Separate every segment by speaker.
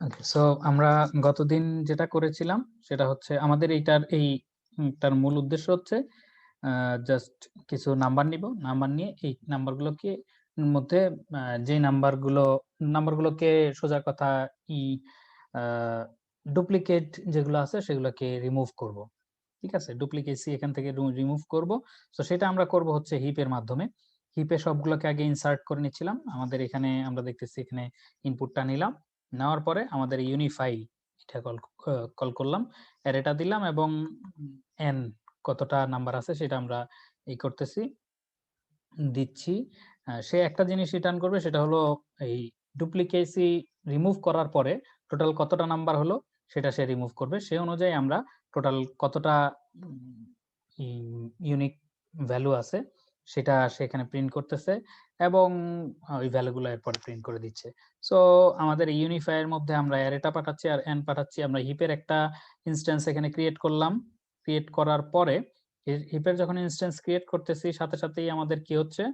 Speaker 1: ওকে, so আমরা গতদিন যেটা করেছিলাম সেটা হচ্ছে আমাদের এইটার মূল উদ্দেশ্য হচ্ছে জাস্ট কিছু নাম্বার নিব, নাম্বার নিয়ে এই নাম্বারগুলোকে মধ্যে যে নাম্বারগুলোকে সোজা কথা ই ডুপ্লিকেট যেগুলো আছে সেগুলোকে রিমুভ করব। ঠিক আছে, ডুপ্লিকেসি এখান থেকে রিমুভ করব। তো সেটা আমরা করব হচ্ছে হিপের মাধ্যমে। হিপে সবগুলোকে আগে ইনসার্ট করে নিচ্ছিলাম। আমাদের এখানে আমরা দেখতেছি এখানে ইনপুটটা নিলাম, নেওয়ার পরে আমাদের ইউনিফাই এটা কল করলাম, অ্যারেটা দিলাম এবং এন কতটা নাম্বার আছে সেটা আমরা করতেছি, দিচ্ছি। সে একটা জিনিস রিটার্ন করবে, সেটা হলো এই ডুপ্লিকেসি রিমুভ করার পরে টোটাল কতটা নাম্বার হলো সেটা সে রিমুভ করবে। সে অনুযায়ী আমরা টোটাল কতটা ইউনিক ভ্যালু আছে সেটা সেখানে প্রিন্ট করতেছে এবং ওই ভ্যালুগুলো এরপর প্রিন্ট করে দিচ্ছে। সো আমাদের ইউনিফায়ার মধ্যে আমরা অ্যারেটা পাঠাচ্ছি আর এন পাঠাচ্ছি। আমরা হিপের একটা ইনস্ট্যান্স এখানে ক্রিয়েট করলাম। ক্রিয়েট করার পরে হিপের যখন ইনস্ট্যান্স ক্রিয়েট করতেছি সাথে সাথেই আমাদের কি হচ্ছে,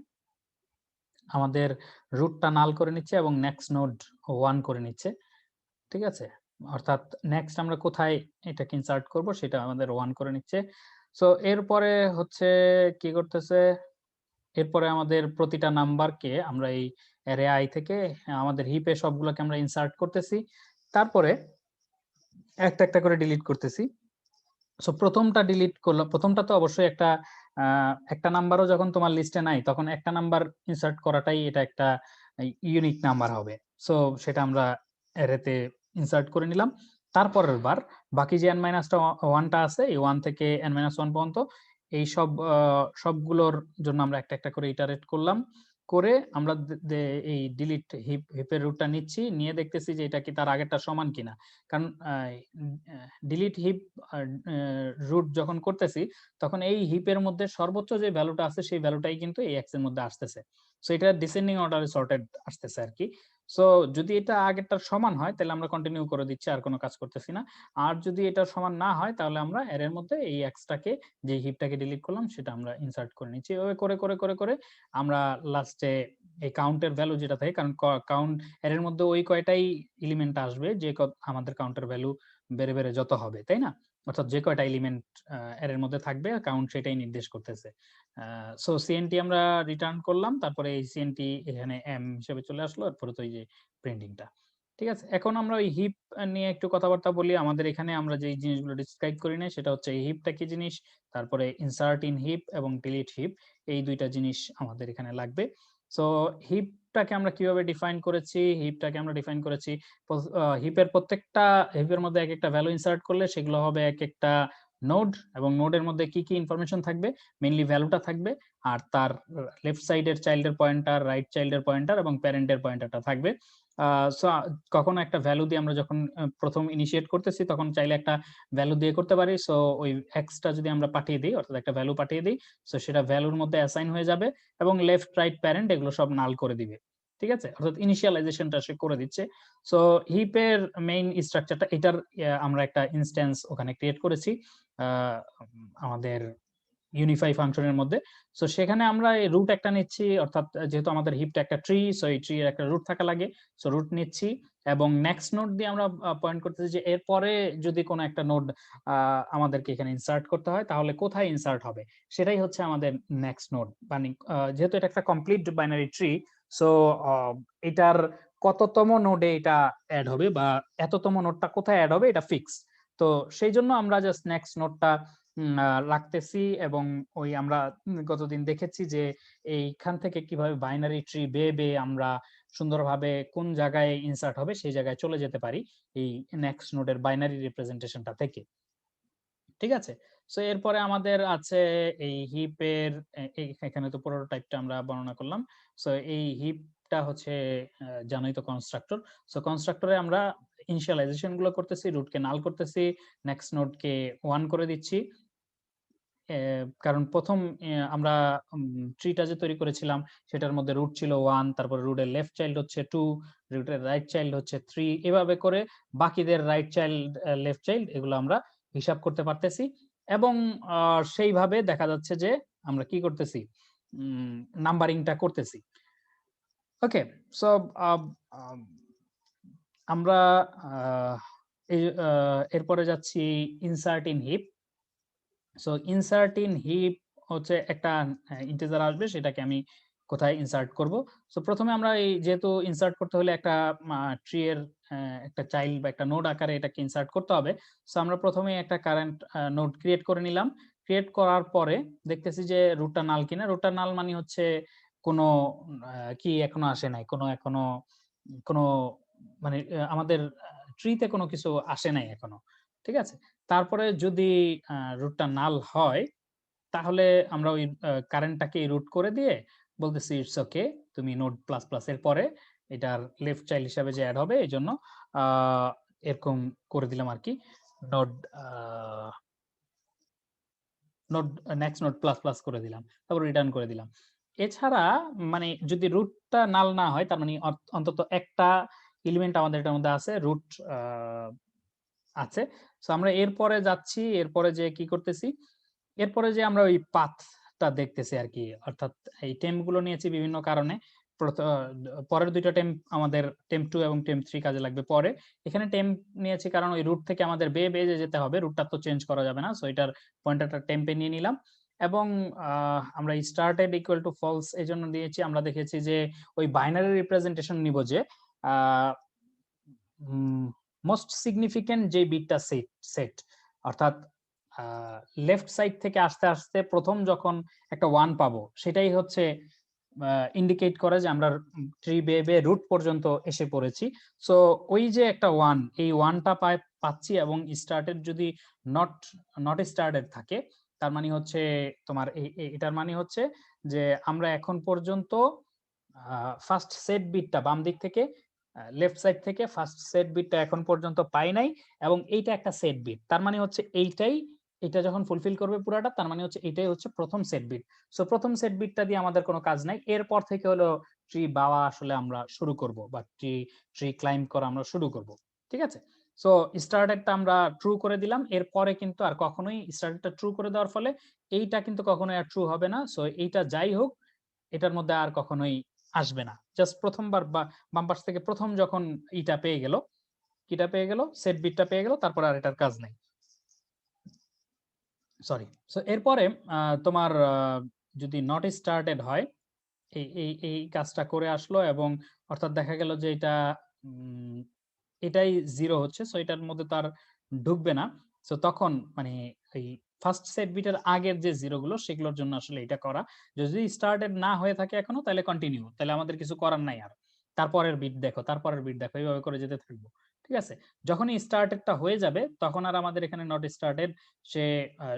Speaker 1: আমাদের রুটটা নাল করে নিচ্ছে এবং নেক্সট নোড 1 করে নিচ্ছে। ঠিক আছে, অর্থাৎ নেক্সট আমরা কোথায় এটাকে ইনসার্ট করব সেটা আমাদের 1 করে নিচ্ছে। সো এরপরে হচ্ছে কি করতেছে, এরপরে আমাদের প্রতিটা নাম্বারকে আমরা এই অ্যারে আই থেকে আমাদের হিপে সবগুলোকে আমরা ইনসার্ট করতেছি, তারপরে একটা একটা করে ডিলিট করতেছি। সো প্রথমটা ডিলিট করলাম, প্রথমটা তো অবশ্যই একটা নাম্বারও যখন তোমার লিস্টে নাই তখন একটা নাম্বার ইনসার্ট করাটাই এটা একটা ইউনিক নাম্বার হবে। সো সেটা আমরা অ্যারেতে ইনসার্ট করে নিলাম। তারপরের বার বাকি যে n মাইনাস ওয়ানটা আছে, এই 1 থেকে n মাইনাস 1 পর্যন্ত এই সবগুলোর জন্য আমরা একটা একটা করে ইটারেট করলাম, করে আমরা এই ডিলিট হিপের রুটটা নিচ্ছি, নিয়ে দেখতেছি যে এটা কি তার আগেরটা সমান কিনা। কারণ ডিলিট হিপ রুট যখন করতেছি তখন এই হিপের মধ্যে সর্বোচ্চ যে ভ্যালুটা আছে সেই ভ্যালুটাই কিন্তু এই এক্স এর মধ্যে আসতেছে। সো এটা ডিসেন্ডিং অর্ডারে সর্টেড আসতেছে আর কি। সো যদি এটা আগেরটার সমান হয় তাহলে আমরা কন্টিনিউ করে দিচ্ছি, আর কোনো কাজ করতেছি না। আর যদি এটা সমান না হয় তাহলে আমরা এর মধ্যে এই এক্সটাকে, যে হিপটাকে ডিলিট করলাম সেটা আমরা ইনসার্ট করে নিচ্ছি। এভাবে করে করে করে করে আমরা লাস্টে এই কাউন্টের ভ্যালু যেটা থাকে, কারণ কাউন্ট এর মধ্যে ওই কয়টাই এলিমেন্ট আসবে যে আমাদের কাউন্টের ভ্যালু বেড়ে বেড়ে যত হবে, তাই না? অর্থাৎ যে কয়টা এলিমেন্ট এর মধ্যে থাকবে কাউন্ট সেটাই নির্দেশ করতেছে। সো সিএনটি আমরা রিটার্ন করলাম, তারপরে এই সিএনটি এখানে এম হিসেবে চলে আসলো, এরপরে তো এই যে প্রিন্টিংটা। ঠিক আছে, এখন আমরা ওই হিপ নিয়ে একটু কথাবার্তা বলি। আমাদের এখানে আমরা যে জিনিসগুলো ডিসক্রাইব করি না সেটা হচ্ছে এই হিপটা কি জিনিস, তারপরে ইনসার্ট ইন হিপ এবং ডিলিট হিপ, এই দুইটা জিনিস আমাদের এখানে লাগবে। সো হিপটাকে আমরা কিভাবে ডিফাইন করেছি, হিপটাকে আমরা ডিফাইন করেছি হিপের প্রত্যেকটা হিপের মধ্যে এক একটা ভ্যালু ইনসার্ট করলে সেগুলো হবে এক একটা নোড, এবং নোডের মধ্যে কি কি ইনফরমেশন থাকবে, মেইনলি ভ্যালুটা থাকবে, আর তার লেফট সাইডের চাইল্ডের পয়েন্টার, রাইট চাইল্ডের পয়েন্টার এবং প্যারেন্টের পয়েন্টারটা থাকবে। সো কখনো একটা ভ্যালু দিয়ে আমরা যখন প্রথম ইনিশিয়েট করতেছি তখন চাইলে একটা ভ্যালু দিয়ে করতে পারি। সো ওই এক্সটা যদি আমরা পাঠিয়ে দিই, অর্থাৎ একটা ভ্যালু পাঠিয়ে দিই, সো সেটা ভ্যালুর মধ্যে অ্যাসাইন হয়ে যাবে এবং লেফট রাইট প্যারেন্ট এগুলো সব নাল করে দিবে। ঠিক আছে, অর্থাৎ ইনিশিয়ালাইজেশনটা সে করে দিচ্ছে। সো হিপের মেইন স্ট্রাকচারটা এটার আমরা একটা ইনস্ট্যান্স ওখানে ক্রিয়েট করেছি আমাদের ইউনিফাই ফাংশনের মধ্যে। সো সেখানে আমরা এই রুট একটা নিচ্ছি, অর্থাৎ যেহেতু আমাদের হিপটা একটা ট্রি, সো এই ট্রি এর একটা রুট থাকা লাগে। সো রুট নিচ্ছি এবং নেক্সট নোড দিয়ে আমরা পয়েন্ট করতেছি যে এরপরে যদি কোনো একটা নোড আমাদেরকে এখানে ইনসার্ট করতে হয় তাহলে কোথায় ইনসার্ট হবে সেটাই হচ্ছে আমাদের নেক্সট নোড। মানে যেহেতু এটা একটা কমপ্লিট বাইনারি ট্রি, সো এটার কততম নোডে এটা অ্যাড হবে বা এততম নোডটা কোথায় অ্যাড হবে এটা ফিক্স। তো সেই জন্য আমরা জাস্ট নেক্সট নোডটা রাখতেছি এবং ওই আমরা গতদিন দেখেছি যে এইখান থেকে কিভাবে বাইনারি ট্রি বেয়ে বেয়ে আমরা সুন্দরভাবে কোন জায়গায় ইনসার্ট হবে সেই জায়গায় চলে যেতে পারি এই নেক্সট নোডের বাইনারি রিপ্রেজেন্টেশনটা থেকে। ঠিক আছে, সো এরপরে আমাদের আছে এই হিপের, এখানে তো প্রোটোটাইপটা আমরা বর্ণনা করলাম। সো এই হিপটা হচ্ছে জানোই তো কনস্ট্রাক্টর। সো কনস্ট্রাক্টরে আমরা ইনিশিয়ালাইজেশন গুলো করতেছি, রুটকে নাল করতেছি, নেক্সট নোডকে 1 করে দিচ্ছি। কারণ প্রথম আমরা ট্রিটা যে তৈরি করেছিলাম সেটার মধ্যে রুট ছিল 1, তারপরে রুটের লেফট চাইল্ড হচ্ছে 2, রুটের রাইট চাইল্ড হচ্ছে 3, এভাবে করে বাকিদের রাইট চাইল্ড লেফট চাইল্ড এগুলো আমরা হিসাব করতে পারতেছি। এবং সেইভাবে দেখা যাচ্ছে যে আমরা কি করতেছি, নাম্বারিংটা করতেছি। ওকে, সো আমরা এরপরে যাচ্ছি insert in heap. So insert in heap হচ্ছে একটা ইন্টিজার আসবে, সেটাকে আমি কোথায় ইনসার্ট করব। সো প্রথমে আমরা এই যেহেতু ইনসার্ট করতে হলে একটা ট্রি এর একটা চাইল্ড বা একটা নোড আকারে এটাকে ইনসার্ট করতে হবে। সো আমরা প্রথমে একটা কারেন্ট নোড ক্রিয়েট করে নিলাম। ক্রিয়েট করার পরে দেখতেছি যে রুটটা নাল কিনা। রুটটা নাল মানে হচ্ছে কোনো কি এখনো আসে নাই, কোনো এখনো কোনো মানে আমাদের ট্রিতে কোনো কিছু আসে নাই এখনো। ঠিক আছে? তারপরে যদি রুটটা নাল হয়, তাহলে আমরা ওই কারেন্টটাকে রুট করে দিয়ে বলতেছি ইটস ওকে, তুমি নোড প্লাস প্লাস এর পরে এটার লেফট চাইল্ড হিসাবে যে এড হবে এইজন্য এরকম করে দিলাম আরকি। Node node next node plus plus করে দিলাম। তারপর রিটার্ন করে দিলাম। এছাড়া মানে যদি রুটটা নাল না হয়, তার মানে অন্তত একটা এলিমেন্ট আমাদের এটার মধ্যে আছে, রুট আ আছে। সো আমরা এরপরে যাচ্ছি, এরপরে যেয়ে কি করতেছি? এরপরে যে আমরা ওই পাথটা দেখতেছি আরকি। অর্থাৎ এই টেম্প গুলো নিয়েছি বিভিন্ন কারণে। পরের ২ টা টেম্প আমাদের টেম্প 2 এবং টেম্প 3 কাজে লাগবে পরে। এখানে টেম্প নিয়েছি কারণ ওই রুট থেকে আমাদের বেয়ে যেতে হবে। রুটটা তো চেঞ্জ করা যাবে না। সো এটার পয়েন্টারটা টেম্পে নিয়ে নিলাম। এবং আমরা স্টার্টেড ইকুয়াল টু ফলস এজন্য দিয়েছি। আমরা দেখেছি যে ওই বাইনারি রিপ্রেজেন্টেশন নিব যে আ মোস্ট সিগনিফিক্যান্ট যে বিটটা সেট অর্থাৎ লেফট সাইড থেকে আসতে প্রথম যখন একটা 1 পাবো, সেটাই হচ্ছে ইন্ডিকেট করে যে আমরা ট্রি বেয়ে রুট পর্যন্ত এসে পড়েছি। সো ওই যে একটা 1, এই 1 টা পাচ্ছি এবং স্টার্টেড যদি নট নট স্টার্টেড থাকে, তার মানে হচ্ছে তোমার এটার মানে হচ্ছে যে আমরা এখন পর্যন্ত ফার্স্ট সেট বিটটা বাম দিক থেকে লেফট সাইড থেকে ফার্স্ট সেট বিটটা এখন পর্যন্ত পাই নাই এবং এইটা একটা সেট বিট। তার মানে হচ্ছে এটা যখন ফুলফিল করবে পুরাটা, তার মানে হচ্ছে এটাই হচ্ছে প্রথম সেট বিট। সো প্রথম সেট বিটটা দিয়ে আমাদের কোনো কাজ নাই। এরপর থেকে হলো ট্রি বাওয়া আসলে আমরা শুরু করব বা ট্রি ক্লাইম্ব করা আমরা শুরু করব। ঠিক আছে? সো স্টার্টেডটা আমরা ট্রু করে দিলাম। এরপরে কিন্তু আর কখনোই স্টার্টেডটা ট্রু করে দেওয়ার ফলে এইটা কিন্তু কখনোই আর ট্রু হবে না। সো এইটা যাই হোক, এটার মধ্যে আর কখনোই আসবে না। জাস্ট প্রথমবার বা বাম পাশ থেকে প্রথম যখন ইটা পেয়ে গেল, কিটা পেয়ে গেল, সেট বিটটা পেয়ে গেল, তারপর আর এটার কাজ নাই। সরি। সো এরপরে তোমার যদি নট স্টার্টেড হয়, এই কাজটা করে আসলো এবং অর্থাৎ দেখা গেল যে এটা এটাই 0 হচ্ছে। সো এটার মধ্যে তো আর ঢুকবে না। সো তখন মানে এই ফার্স্ট সেট বিটের আগের যে 0 গুলো সেগুলোর জন্য আসলে এটা করা। যদি স্টার্টেড না হয়ে থাকে এখনো, তাহলে কন্টিনিউ। তাহলে আমাদের কিছু করার নাই আর। তারপরের বিট দেখো, তারপরের বিট দেখো, এভাবে করে যেতে থাকবো। ঠিক আছে? যখনই স্টার্টেডটা হয়ে যাবে, তখন আর আমাদের এখানে নট স্টার্টেড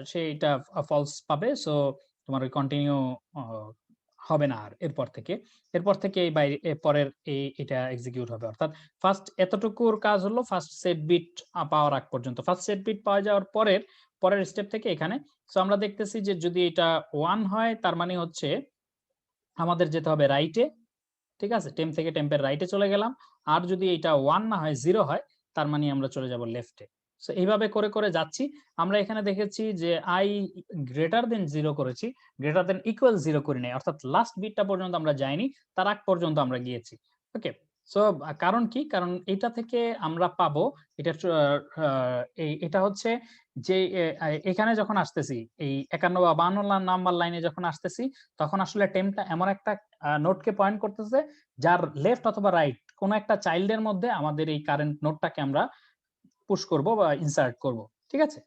Speaker 1: সে এটা ফলস পাবে। সো তোমার ওই কন্টিনিউ আ হবে না আর এরপর থেকে। এরপর থেকে এই বাইরে পরের এটা এক্সিকিউট হবে। অর্থাৎ ফার্স্ট এতটুকুর কাজ হলো ফার্স্ট সেট বিট পাওয়ার আগ পর্যন্ত। ফার্স্ট সেট বিট পাওয়া যাওয়ার পরের স্টেপ থেকে এখানে। সো আমরা দেখতেছি যে যদি এটা 1 হয়, তার মানে হচ্ছে আমাদের যেতে হবে রাইটে। ঠিক আছে? টেম্প থেকে টেম্পের রাইটে চলে গেলাম। আর যদি এইটা 1 না হয় 0 হয়, তার মানে আমরা চলে যাব লেফটে। সো এইভাবে করে যাচ্ছি। আমরা এখানে দেখেছি যে i গ্রেটার দেন 0 করেছি, গ্রেটার দেন ইকুয়াল 0 করি নাই। অর্থাৎ লাস্ট বিটটা পর্যন্ত আমরা যাইনি, তার আগ পর্যন্ত আমরা গিয়েছি। ওকে? সো কারণ কি? কারণ এটা থেকে আমরা পাবো এটা আ এটা হচ্ছে যে এখানে যখন আসতেছি, এই ৫১ বা ৫২ নাম্বার লাইনে যখন আসতেছি, তখন আসলে টেম্পটা এমন একটা নোডকে পয়েন্ট করতেছে যার লেফট অথবা রাইট কোন একটা চাইল্ডের মধ্যে আমাদের এই কারেন্ট নোডটাকে আমরা পুশ করব বা ইনসার্ট করব। ঠিক আছে?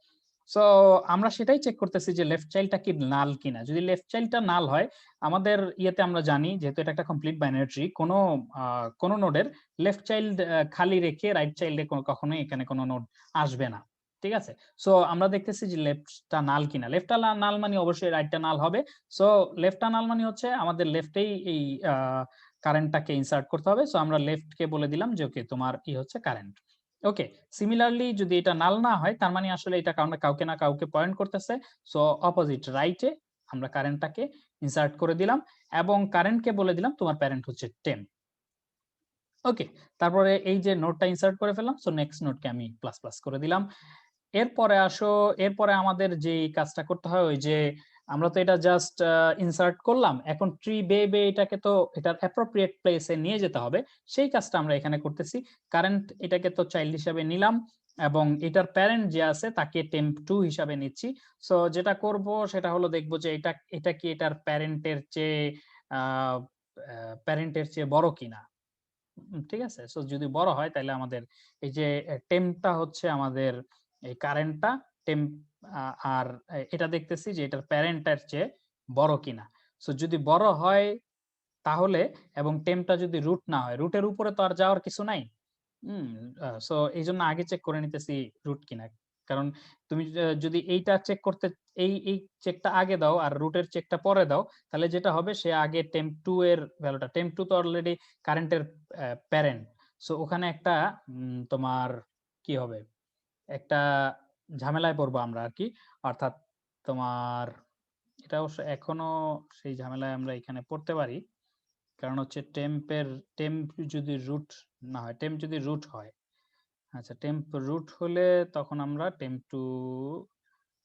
Speaker 1: সো আমরা সেটাই চেক করতেছি যে লেফট চাইল্ডটা কি নাল কিনা। যদি লেফট চাইল্ডটা নাল হয়, আমাদের ইয়েতে আমরা জানি যেহেতু এটা একটা কমপ্লিট বাইনারি ট্রি, কোন নোডের লেফট চাইল্ড খালি রেখে রাইট চাইল্ডে কখনোই এখানে কোন নোড আসবে না। ঠিক আছে? সো আমরা দেখতেছি যে লেফটটা নাল কিনা। লেফটটা নাল মানে অবশ্যই রাইটটা নাল হবে। সো লেফটটা নাল মানে হচ্ছে আমাদের লেফটেই এই আ কারেন্টটাকে ইনসার্ট করতে হবে। সো আমরা লেফটকে বলে দিলাম যে ওকে তোমার হচ্ছে কারেন্ট। ওকে। সিমিলারলি যদি এটা নাল না হয়, তার মানে আসলে এটা কাউকে না কাউকে পয়েন্ট করতেছে। সো অপোজিট রাইটে আমরা কারেন্টটাকে ইনসার্ট করে দিলাম এবং কারেন্টকে বলে দিলাম তোমার প্যারেন্ট হচ্ছে 10। ওকে। তারপরে এই যে নোডটা ইনসার্ট করে ফেললাম। সো নেক্সট নোডকে আমি প্লাস করে দিলাম। এরপরে এরপরে আমাদের যেই কাজটা করতে হয় ওই যে আমরা তো এটা জাস্ট ইনসার্ট করলাম, এখন ট্রি বে এটাকে তো এটার অ্যাপ্রোপ্রিয়েট প্লেসে নিয়ে যেতে হবে, সেই কাজটা আমরা এখানে করতেছি। কারেন্ট এটাকে তো চাইল্ড হিসাবে নিলাম এবং এটার প্যারেন্ট যে আছে তাকে টেম্প2 হিসাবে নিচ্ছি। সো যেটা করব সেটা হলো দেখবো যে এটা কি এটার প্যারেন্টের চেয়ে বড় কিনা। ঠিক আছে? সো যদি বড় হয় তাহলে আমাদের এই যে টেম্পটা হচ্ছে আমাদের এই কারেন্টটা টেম্প, আর এটা দেখতেছি যে এটার প্যারেন্টের চেয়ে বড় কিনা। সো যদি বড় হয় তাহলে, এবং টেম্পটা যদি রুট না হয়, রুটের উপরে তো আর যাওয়ার কিছু নাই। সো এইজন্য আগে চেক করে নিতেছি রুট কিনা। কারণ তুমি যদি এইটা চেক করতে এই চেকটা আগে দাও আর রুটের চেকটা পরে দাও, তাহলে যেটা হবে সে আগে টেম্প2 এর ভ্যালুটা, টেম্প2 তো অলরেডি কারেন্টের প্যারেন্ট। সো ওখানে একটা তোমার কি হবে, একটা ঝামেলায় পড়বো আমরা আরকি। অর্থাৎ তোমার এটা অবশ্য এখনো সেই ঝামেলায় আমরা এখানে পড়তে পারি। কারণ হচ্ছে টেম্প যদি রুট না হয়, টেম্প যদি রুট হয়, আচ্ছা টেম্প রুট হলে তখন আমরা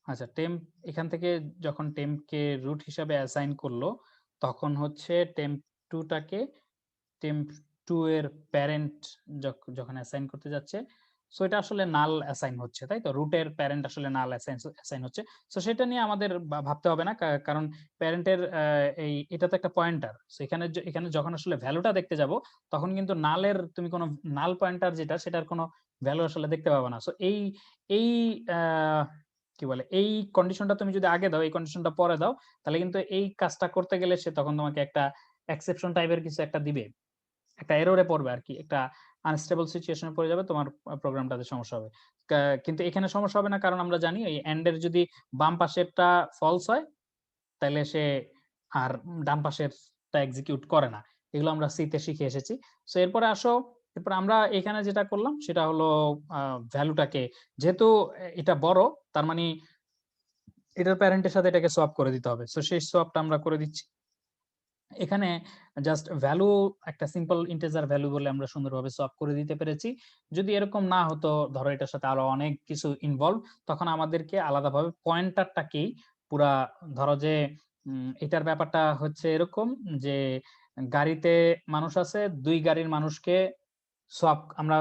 Speaker 1: আচ্ছা টেম্প এখান থেকে যখন টেম্পকে রুট হিসাবে অ্যাসাইন করলো, তখন হচ্ছে টেম্প2টাকে টেম্প2 এর প্যারেন্ট যখন অ্যাসাইন করতে যাচ্ছে, সো এটা আসলে নাল অ্যাসাইন হচ্ছে, তাই তো? রুটের প্যারেন্ট আসলে নাল অ্যাসাইন হচ্ছে। সো সেটা নিয়ে আমাদের ভাবতে হবে না, কারণ প্যারেন্টের এটা তো একটা পয়েন্টার। সো এখানে যখন আসলে ভ্যালুটা দেখতে যাব, তখন কিন্তু নালের তুমি কোনো নাল পয়েন্টার যেটা, সেটার কোনো ভ্যালু আসলে দেখতে পাবে না। সো এই কি বলে, এই কন্ডিশনটা তুমি যদি আগে দাও, এই কন্ডিশনটা পরে দাও, তাহলে কিন্তু এই কাজটা করতে গেলে সে তখন তোমাকে একটা এক্সেপশন টাইপের কিছু একটা দিবে, একটা এররে পড়বে আরকি, একটা আনস্টেবল সিচুয়েশন এ পড়ে যাবে, তোমার প্রোগ্রামটাতে সমস্যা হবে। কিন্তু এখানে সমস্যা হবে না, কারণ আমরা জানি এই এন্ড এর যদি বাম পাশেরটা ফলস হয়, তাইলে সে আর ডান পাশেরটা এক্সিকিউট করে না। এগুলো আমরা সি তে শিখে এসেছি। সো এরপরে আসো, এরপর আমরা এখানে যেটা করলাম সেটা হলো ভ্যালুটাকে, যেহেতু এটা বড়, তার মানে এটার প্যারেন্টের সাথে এটাকে সোয়াপ করে দিতে হবে। সো সেই সোয়াপটা আমরা করে দিচ্ছি। এখানে জাস্ট ভ্যালু একটা সিম্পল ইন্টিজার ভ্যালু বলে আমরা সুন্দরভাবে সোয়াপ করে দিতে পেরেছি। যদি এরকম না হতো, ধরো এটার সাথে আরো অনেক কিছু ইনভলভ, তখন আমাদেরকে আলাদাভাবে পয়েন্টারটাকেই পুরা, ধরো যে এটার ব্যাপারটা হচ্ছে এরকম যে গাড়িতে মানুষ আছে, ২ গাড়ির মানুষকে আমরা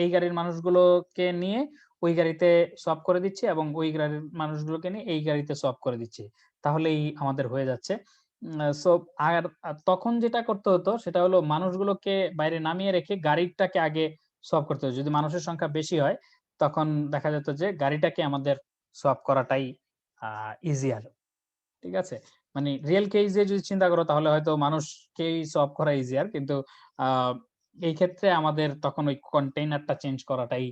Speaker 1: এই গাড়ির মানুষগুলোকে নিয়ে ওই গাড়িতে সোয়াপ করে দিচ্ছি এবং ওই গাড়ির মানুষগুলোকে নিয়ে এই গাড়িতে সোয়াপ করে দিচ্ছি। তাহলেই আমাদের হয়ে যাচ্ছে। সো আর তখন যেটা করতে হতো সেটা হলো মানুষগুলোকে বাইরে নামিয়ে রেখে গাড়িটাকে আগে সোয়াপ করতে হতো। যদি মানুষের সংখ্যা বেশি হয়, তখন দেখা যেত যে গাড়িটাকে আমাদের সোয়াপ করাটাই ইজিয়ার। ঠিক আছে? মানে রিয়েল কেসে যদি চিন্তা করো, তাহলে হয়তো মানুষকেই সোয়াপ করা ইজিয়ার। কিন্তু আ এই ক্ষেত্রে আমাদের তখন ওই কন্টেইনারটা চেঞ্জ করাটাই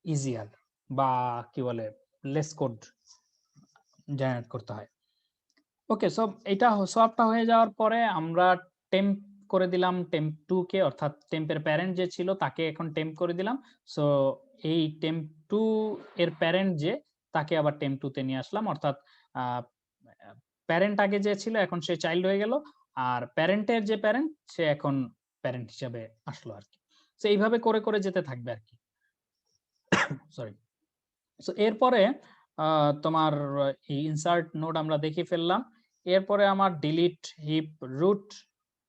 Speaker 1: ইজিয়ার, বা কি বলে, লেস কোড জেনারেট করতে হয়। ওকে, সো এটা সোয়াপটা হয়ে যাওয়ার পরে আমরা টেম্প করে দিলাম টেম্প2 কে, অর্থাৎ টেম্পের প্যারেন্ট যে ছিল তাকে এখন টেম্প করে দিলাম। সো এই টেম্প2 এর প্যারেন্ট যে, তাকে আবার টেম্প2 তে নিয়ে আসলাম, অর্থাৎ আ প্যারেন্ট আগে যে ছিল এখন সে চাইল্ড হয়ে গেল, আর প্যারেন্টের যে প্যারেন্ট সে এখন প্যারেন্ট হিসেবে আসলো আরকি। সো এইভাবে করে যেতে থাকবে আরকি। সরি। সো এরপরে আ তোমার এই ইনসার্ট নোড আমরা দেখে ফেললাম। এরপরে আমার ডিলিট হিপ রুট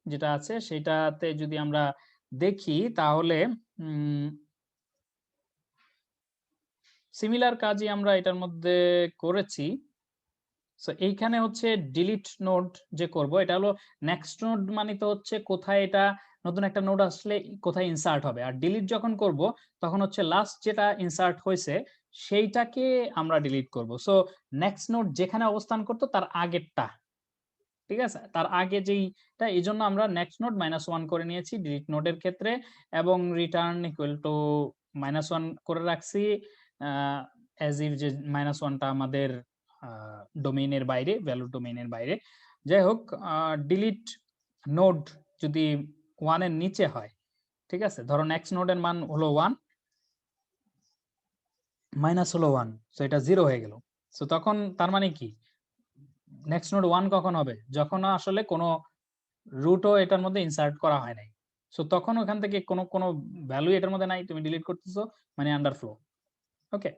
Speaker 1: যেটা আছে সেটাতে যদি আমরা দেখি, তাহলে উম সিমিলার কাজই আমরা এটার মধ্যে করেছি। সো এইখানে হচ্ছে ডিলিট নোড যে করব, এটা হলো নেক্সট নোড, মানে তো হচ্ছে কোথায় এটা নতুন একটা নোড আসলে কোথায় ইনসার্ট হবে। আর ডিলিট যখন করব, তখন হচ্ছে লাস্ট যেটা ইনসার্ট হইছে সেইটাকে আমরা ডিলিট করব। সো নেক্সট নোড যেখানে অবস্থান করত তার আগেরটা, ঠিক আছে? তার আগে যেইটা, এজন্য আমরা নেক্সট নোড -1 করে নিয়েছি ডিলিট নোডের ক্ষেত্রে, এবং রিটার্ন ইকুয়াল টু -1 করে রাখছি। আ এস ইফ যে -1 টা আমাদের আ ডোমেইনের বাইরে, ভ্যালু ডোমেইনের বাইরে। যাই হোক, ডিলিট নোড যদি 1 এর নিচে হয়, ঠিক আছে? ধরো নেক্সট নোডের মান হলো 1, মাইনাস হলো 1, সো এটা 0 হয়ে গেল। সো তখন তার মানে কি? নেক্সট নোড 1 কখন হবে? যখন আসলে কোনো রুটও এটার মধ্যে ইনসার্ট করা হয় নাই। সো তখন ওখান থেকে কোনো ভ্যালু এটার মধ্যে নাই, তুমি ডিলিট করতেছো, মানে আন্ডারফ্লো। ওকে?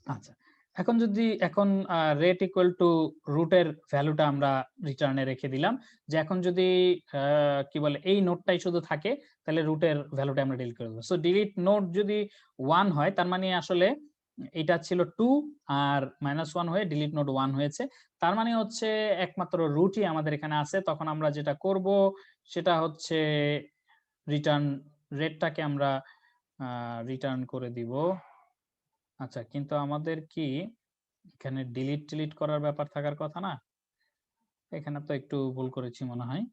Speaker 1: আচ্ছা। এখন যদি রেট ইকুয়াল টু রুটের ভ্যালুটা আমরা রিটার্নে রেখে দিলাম, যে এখন যদি কি বলে এই নোটটাই শুধু থাকে তাহলে রুটের ভ্যালুটা আমরা ডিলিট করে দেবো। সো ডিলিট নোট যদি 1 হয় তার মানে আসলে এটা ছিল 2 আর -1 হয়ে ডিলিট নোট 1 হয়েছে, তার মানে হচ্ছে একমাত্র রুটই আমাদের এখানে আছে। তখন আমরা যেটা করব সেটা হচ্ছে রিটার্ন রেটটাকে আমরা রিটার্ন করে দিব। আচ্ছা, কিন্তু আমাদের কি এখানে ডিলিট করার ব্যাপার থাকার কথা না? এখানে তো একটু ভুল করেছি মনে হয়,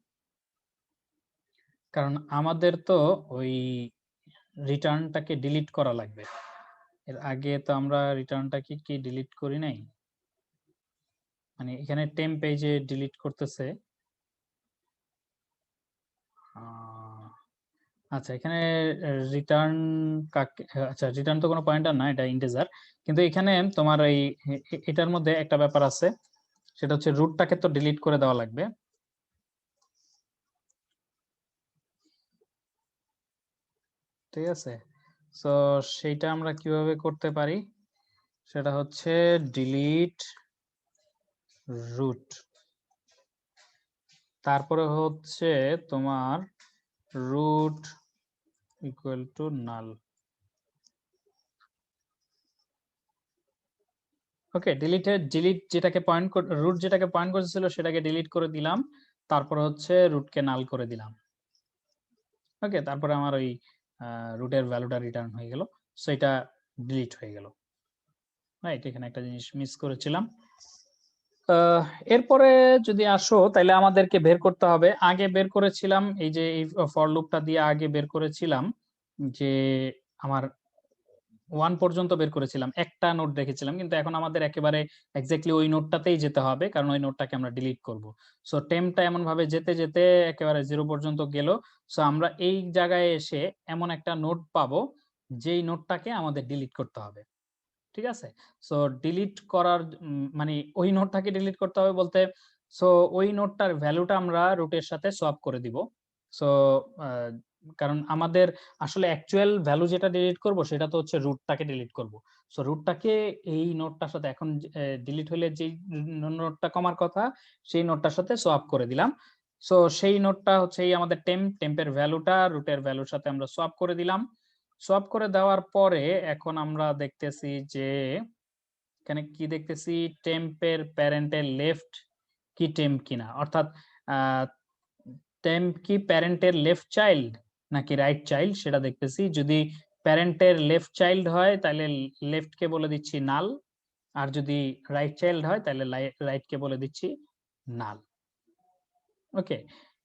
Speaker 1: কারণ আমাদের তো ওই রিটার্নটাকে ডিলিট করা লাগবে। এর আগে তো আমরা রিটার্নটাকে কি ডিলিট করি নাই, মানে এখানে টেম্প পেজে ডিলিট করতেছে। আচ্ছা, এখানে রিটার্ন কাকে, আচ্ছা রিটার্ন তো কোনো পয়েন্টার না, এটা ইন্টিজার। কিন্তু এখানে তোমার এই এটার মধ্যে একটা ব্যাপার আছে, সেটা হচ্ছে রুটটাকে তো ডিলিট করে দেওয়া লাগবে। ঠিক আছে, সো সেইটা আমরা কিভাবে করতে পারি, সেটা হচ্ছে ডিলিট রুট, তারপরে হচ্ছে তোমার root equal to null. Okay, delete যেটাকে পয়েন্ট রুট যেটাকে পয়েন্ট করতেছিল সেটাকে ডিলিট করে দিলাম, তারপর হচ্ছে রুটকে নাল করে দিলাম। ওকে, তারপরে আমার ওই রুটের ভ্যালুটা রিটার্ন হয়ে গেল, সো এটা ডিলিট হয়ে গেল। রাইট, এখানে একটা জিনিস মিস করেছিলাম। এরপরে যদি আসো তাহলে আমাদেরকে বের করতে হবে, আগে বের করেছিলাম এই যে এই ফর লুপটা দিয়ে আগে বের করেছিলাম যে আমার 1 পর্যন্ত বের করেছিলাম, একটা নোট রেখেছিলাম, কিন্তু এখন আমাদের একেবারে এক্স্যাক্টলি ওই নোটটাতেই যেতে হবে, কারণ ওই নোটটাকে আমরা ডিলিট করব। সো টেম্পটা এমন ভাবে যেতে যেতে একেবারে 0 পর্যন্ত গেল। সো আমরা এই জায়গায় এসে এমন একটা নোট পাবো যেই নোটটাকে আমাদের ডিলিট করতে হবে। ঠিক আছে, সো ডিলিট করার মানে ওই নোটটাকে ডিলিট করতে হবে বলতে, সো ওই নোটটার ভ্যালুটা আমরা রুটের সাথে সোয়াপ করে দিব। সো কারণ আমাদের আসলে অ্যাকচুয়াল ভ্যালু যেটা ডিলিট করব সেটা তো হচ্ছে রুটটাকে ডিলিট করব। সো রুটটাকে এই নোটটার সাথে এখন ডিলিট হলে যেই নোটটা কমার কথা সেই নোটটার সাথে সোয়াপ করে দিলাম। সো সেই নোটটা হচ্ছে এই আমাদের টেম্পের ভ্যালুটা রুটের ভ্যালুর সাথে আমরা সোয়াপ করে দিলাম। সোয়াপ করে দেওয়ার পরে এখন আমরা দেখতেছি যে এখানে কি দেখতেছি, টেম্পের প্যারেন্টের লেফট কি টেম্প কিনা, অর্থাৎ টেম্প কি প্যারেন্টের লেফট চাইল্ড নাকি রাইট চাইল্ড সেটা দেখতেছি। যদি প্যারেন্টের লেফট চাইল্ড হয় তাহলে লেফট কে বলে দিচ্ছি নাল, আর যদি রাইট চাইল্ড হয় তাহলে রাইট কে বলে দিচ্ছি নাল। ওকে,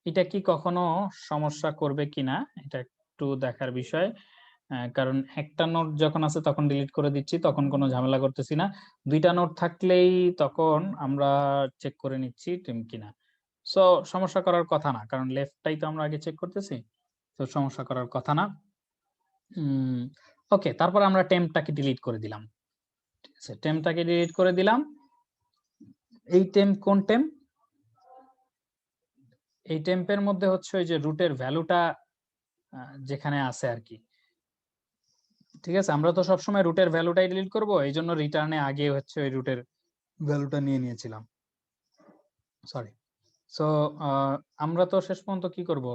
Speaker 1: এটা কি কখনো সমস্যা করবে কিনা এটা একটু দেখার বিষয়, কারণ একটা নোট যখন আছে তখন ডিলিট করে দিচ্ছি, তখন কোনো ঝামেলা করতেছি না। দুইটা নোট থাকলেই তখন আমরা চেক করে নিচ্ছি টেম কিনা। সো সমস্যা করার কথা না, কারণ লেফটটাই তো আমরা আগে চেক করতেছি, তো সমস্যা করার কথা না। ওকে, তারপর আমরা টেম্পটাকে ডিলিট করে দিলাম। ঠিক আছে, টেম্পটাকে ডিলিট করে দিলাম। এই টেম্প কোন টেম্প? এই টেম্পের মধ্যে হচ্ছে ওই যে রুটের ভ্যালুটা যেখানে আছে আর কি। ঠিক আছে, আমরা তো সবসময় রুটের ভ্যালুটাই ডিলিট করব, এই জন্য রিটার্নে আগে হচ্ছে ওই রুটের ভ্যালুটা নিয়ে নিয়েছিলাম। সরি, সো আমরা তো শেষ পর্যন্ত কি করব,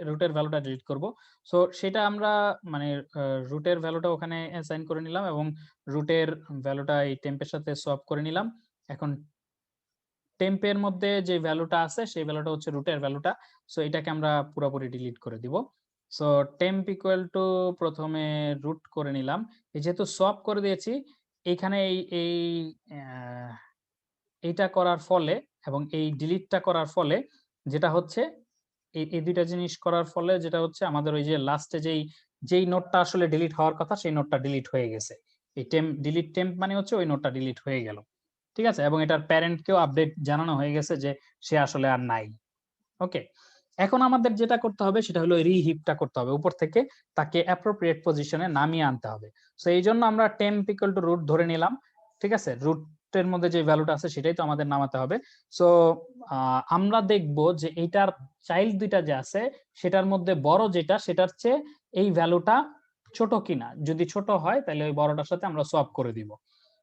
Speaker 1: রুটের ভ্যালুটা ডিলিট করব। সো সেটা আমরা মানে রুটের ভ্যালুটা ওখানে অ্যাসাইন করে নিলাম এবং রুটের ভ্যালুটা এই টেম্পের সাথে সোয়াপ করে নিলাম। এখন টেম্পের মধ্যে যে ভ্যালুটা আছে সেই ভ্যালুটা হচ্ছে রুটের ভ্যালুটা, সো এটাকে আমরা পুরোপুরি ডিলিট করে দিব। সো টেম্প ইকুয়াল টু প্রথমে রুট করে নিলাম, এই যেহেতু সোয়াপ করে দিয়েছি এইখানে এইটা করার ফলে এবং এই ডিলিটটা করার ফলে যেটা হচ্ছে এই দুইটা জিনিস করার ফলে যেটা হচ্ছে আমাদের ওই যে লাস্টে যেই নোটটা আসলে ডিলিট হওয়ার কথা সেই নোটটা ডিলিট হয়ে গেছে। এই ডিলিট টেম্প মানে হচ্ছে ওই নোটটা ডিলিট হয়ে গেল। ঠিক আছে, এবং এটার প্যারেন্টকেও আপডেট জানানো হয়ে গেছে যে সে আসলে আর নাই। ওকে, এখন আমাদের যেটা করতে হবে সেটা হলো রিহিপটা করতে হবে, উপর থেকে তাকে অ্যাপ্রোপ্রিয়েট পজিশনে নামিয়ে আনতে হবে। সো এই জন্য আমরা টেম্প ইকুয়াল টু রুট ধরে নিলাম। ঠিক আছে, রুটের মধ্যে যে ভ্যালুটা আছে সেটাই তো আমাদের নামাতে হবে। সো আমরা দেখব যে এইটার চাইল্ড দুইটা যে আছে সেটার মধ্যে বড় যেটা সেটার চেয়ে এই ভ্যালুটা ছোট কিনা, যদি ছোট হয় তাহলে ওই বড়টার সাথে আমরা সোয়াপ করে দিব।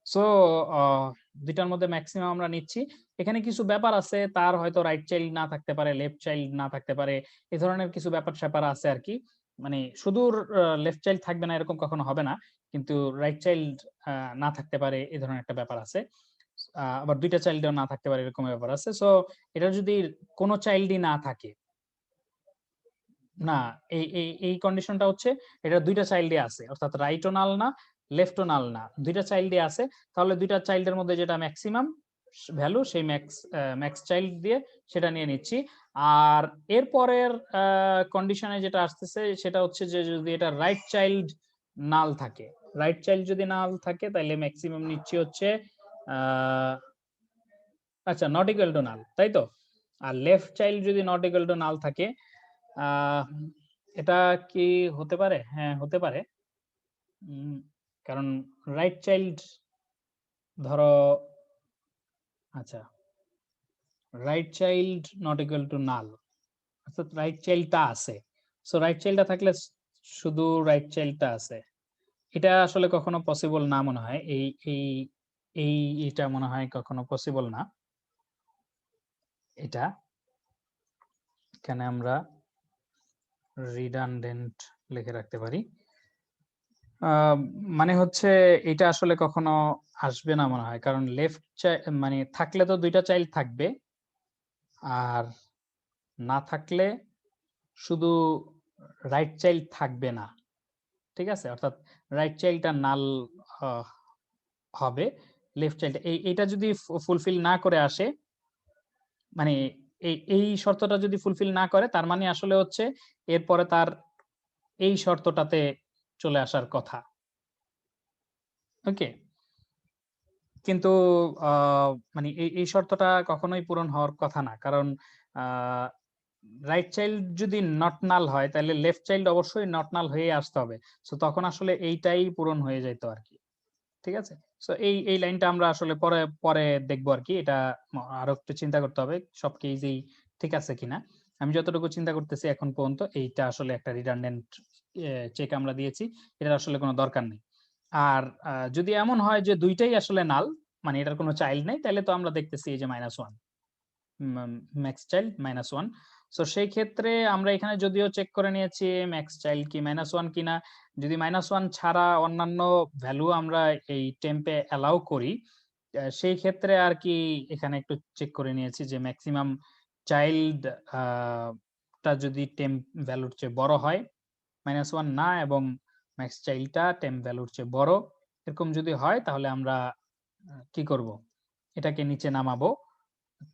Speaker 1: সো দুইটার মধ্যে ম্যাক্সিমাম আমরা নিচ্ছি। এখানে কিছু ব্যাপার আছে, তার হয়তো রাইট চাইল্ড না থাকতে পারে, লেফট চাইল্ড না থাকতে পারে, এই ধরনের কিছু ব্যাপার-স্যাপার আছে আরকি। মানে শুধু লেফট চাইল্ড থাকবে না এরকম কখনো হবে না। কিন্তু রাইট চাইল্ড না থাকতে পারে এই ধরনের একটা ব্যাপার আছে। আবার ২ টা চাইল্ডও না থাকতে পারে এরকম ব্যাপার আছে। সো এটা যদি কোন চাইল্ডই না থাকে, না এই কন্ডিশনটা হচ্ছে এটা ২ টা চাইল্ডই আছে। অর্থাৎ রাইটও নাল না, লেফটও নাল না। ২ টা চাইল্ডই আছে। তাহলে ২ টা চাইল্ডের মধ্যে যেটা মেক্সিমাম ভ্যালু সেই ম্যাক্স চাইল্ড দিয়ে সেটা নিয়ে নিচ্ছি। আর এরপরের কন্ডিশনে যেটা আসতেছে সেটা হচ্ছে যে যদি এটা রাইট চাইল্ড নাল থাকে। রাইট চাইল্ড যদি নাল থাকে তাইলে মেক্সিমাম নিচ্ছি হচ্ছে আ আচ্ছা নট ইকুয়াল টু নাল, তাই তো? আর লেফট চাইল্ড যদি নট ইকুয়াল টু নাল থাকে, আহ এটা কি হতে পারে? হ্যাঁ, হতে পারে। উম কারণ রাইট চাইল্ড ধরো আচ্ছা, right child not equal to নাল। অর্থাৎ রাইট চাইল্ডটা আছে। সো রাইট চাইল্ডটা থাকলে শুধু রাইট চাইল্ডটা আছে। এটা আসলে কখনো পসিবল না মনে হয়। এই এটা মনে হয় কখনো পসিবল না। এটা এখানে আমরা রিডান্ডেন্ট লিখে রাখতে পারি। আ মানে হচ্ছে এটা আসলে কখনো আসবে না মনে হয়। কারণ লেফট মানে থাকলে তো ২ টা চাইল্ড থাকবে। আর না থাকলে শুধু রাইট চাইল্ড থাকবে না। ঠিক আছে? অর্থাৎ রাইট চাইল্ডটা নাল হ হবে। লেফট চাইল্ড এইটা যদি ফুলফিল না করে আসে, মানে এই শর্তটা যদি ফুলফিল না করে তার মানে আসলে হচ্ছে এরপরে তার এই শর্তটাতে চলে আসার কথা। ওকে? কিন্তু আ মানে এই শর্তটা কখনোই পূরণ হওয়ার কথা না। কারণ আ রাইট চাইল্ড যদি নট নাল হয় তাইলে লেফট চাইল্ড অবশ্যই নট নাল হয়েই আসতে হবে। সো তখন আসলে এইটাই পূরণ হয়ে যাইত আরকি। ঠিক আছে? সো এই লাইনটা আমরা আসলে পরে দেখবো আরকি। এটা আরো একটু চিন্তা করতে হবে। সব কেসেই ঠিক আছে কিনা। আমি যতটুকু চিন্তা করতেছি এখন পর্যন্ত এইটা আসলে একটা রিডান্ডেন্ট চেক আমরা দিয়েছি। এটার আসলে কোন দরকার নেই। আর যদি এমন হয় যে ২ টাই আসলে নাল, মানে এটার কোন চাইল্ড নাই, তাইলে তো আমরা দেখতেছি এই যে -1 ম্যাক্স চাইল্ড -1। সো সেই ক্ষেত্রে আমরা এখানে যদিও চেক করে নিয়েছি ম্যাক্স চাইল্ড কি -1 কিনা। যদি -1 ছাড়া অন্যান্য ভ্যালু আমরা এই টেম্পে অ্যালাউ করি, সেই ক্ষেত্রে আরকি এখানে একটু চেক করে নিয়েছি যে মেক্সিমাম চাইল্ড আ টা যদি টেম্প ভ্যালুর চেয়ে বড় হয়, -1 না এবং ম্যাক্স চাইল্ডটা টেম্প ভ্যালুর চেয়ে বড়, এরকম যদি হয় তাহলে আমরা কি করব? এটাকে নিচে নামাবো।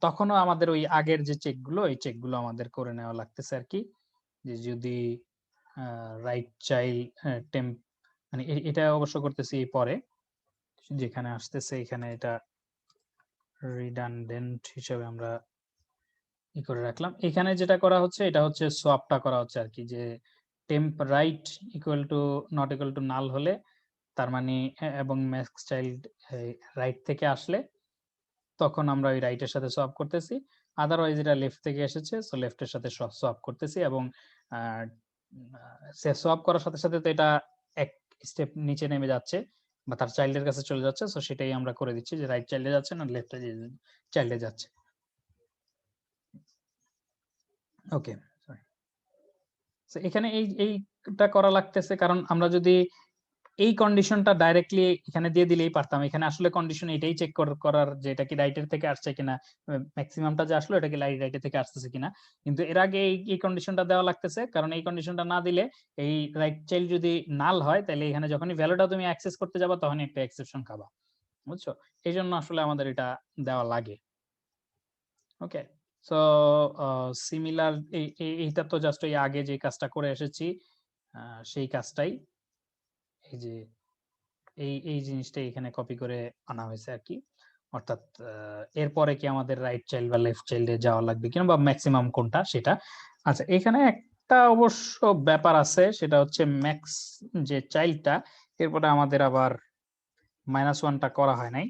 Speaker 1: তখনও আমাদের ওই আগের যে চেক গুলো, এই চেক গুলো আমাদের করে নেওয়া লাগতেছে আরকি। যে যদি আ রাইট চাইল্ড টেম্প মানে এটা অবশ্য করতেছি পরে। যেখানে আসতেছে এখানে এটা রিডান্ডেন্ট হিসেবে আমরা করে রাখলাম। এখানে যেটা করা হচ্ছে এটা হচ্ছে সোয়াপটা করা হচ্ছে আরকি যে temp right equal to not equal to null হলে তার মানে এবং ম্যাক্স চাইল্ড রাইট থেকে আসলে তখন আমরা ওই রাইট এর সাথে সোয়াপ করতেছি। আদারওয়াইজ এটা লেফট থেকে এসেছে। সো লেফট এর সাথে সোয়াপ করতেছি এবং আ সে সোয়াপ করার সাথে, সাথে তো এটা এক স্টেপ নিচে নেমে যাচ্ছে বা তার চাইল্ড এর কাছে চলে যাচ্ছে। সো সেটাই আমরা করে দিচ্ছি যে রাইট চাইল্ড এ যাচ্ছে না লেফট চাইল্ড এ যাচ্ছে। ওকে, সরি। সো এখানে এইটা করা লাগতেছে কারণ আমরা যদি এই কন্ডিশনটা ডাইরেক্টলি এখানে দিয়ে দিলেই পারতাম। এখানে আসলে কন্ডিশন এটাই চেক করার যে এটা কি রাইট এর থেকে আসছে কিনা। মেক্সিমামটা যে আসলো এটা কি রাইট এর থেকে আসতেছে কিনা। কিন্তু এর আগে এই কন্ডিশনটা দেওয়া লাগতেছে। কারণ এই কন্ডিশনটা না দিলে এই রাইট চাইল্ড যদি নাল হয় তাইলে এখানে যখনই ভ্যালুটা তুমি অ্যাক্সেস করতে যাবা তখনই একটা এক্সেপশন খাবা। বুঝছো? এজন্য আসলে আমাদের এটা দেওয়া লাগে। ওকে? সো আ সিমিলার এইটা তো জাস্ট ওই আগে যে কাজটা করে এসেছি আ সেই কাজটাই এই যে এই জিনিসটাই এখানে কপি করে আনা হয়েছে আরকি। অর্থাৎ এরপরে কি আমাদের রাইট চাইল্ড বা লেফট চাইল্ড এ যাওয়া লাগবে কিনা বা মেক্সিমাম কোনটা সেটা। আচ্ছা এখানে একটা অবশ্য ব্যাপার আছে সেটা হচ্ছে ম্যাক্স যে চাইল্ডটা এরপরে আমাদের আবার -1 টা করা হয় নাই।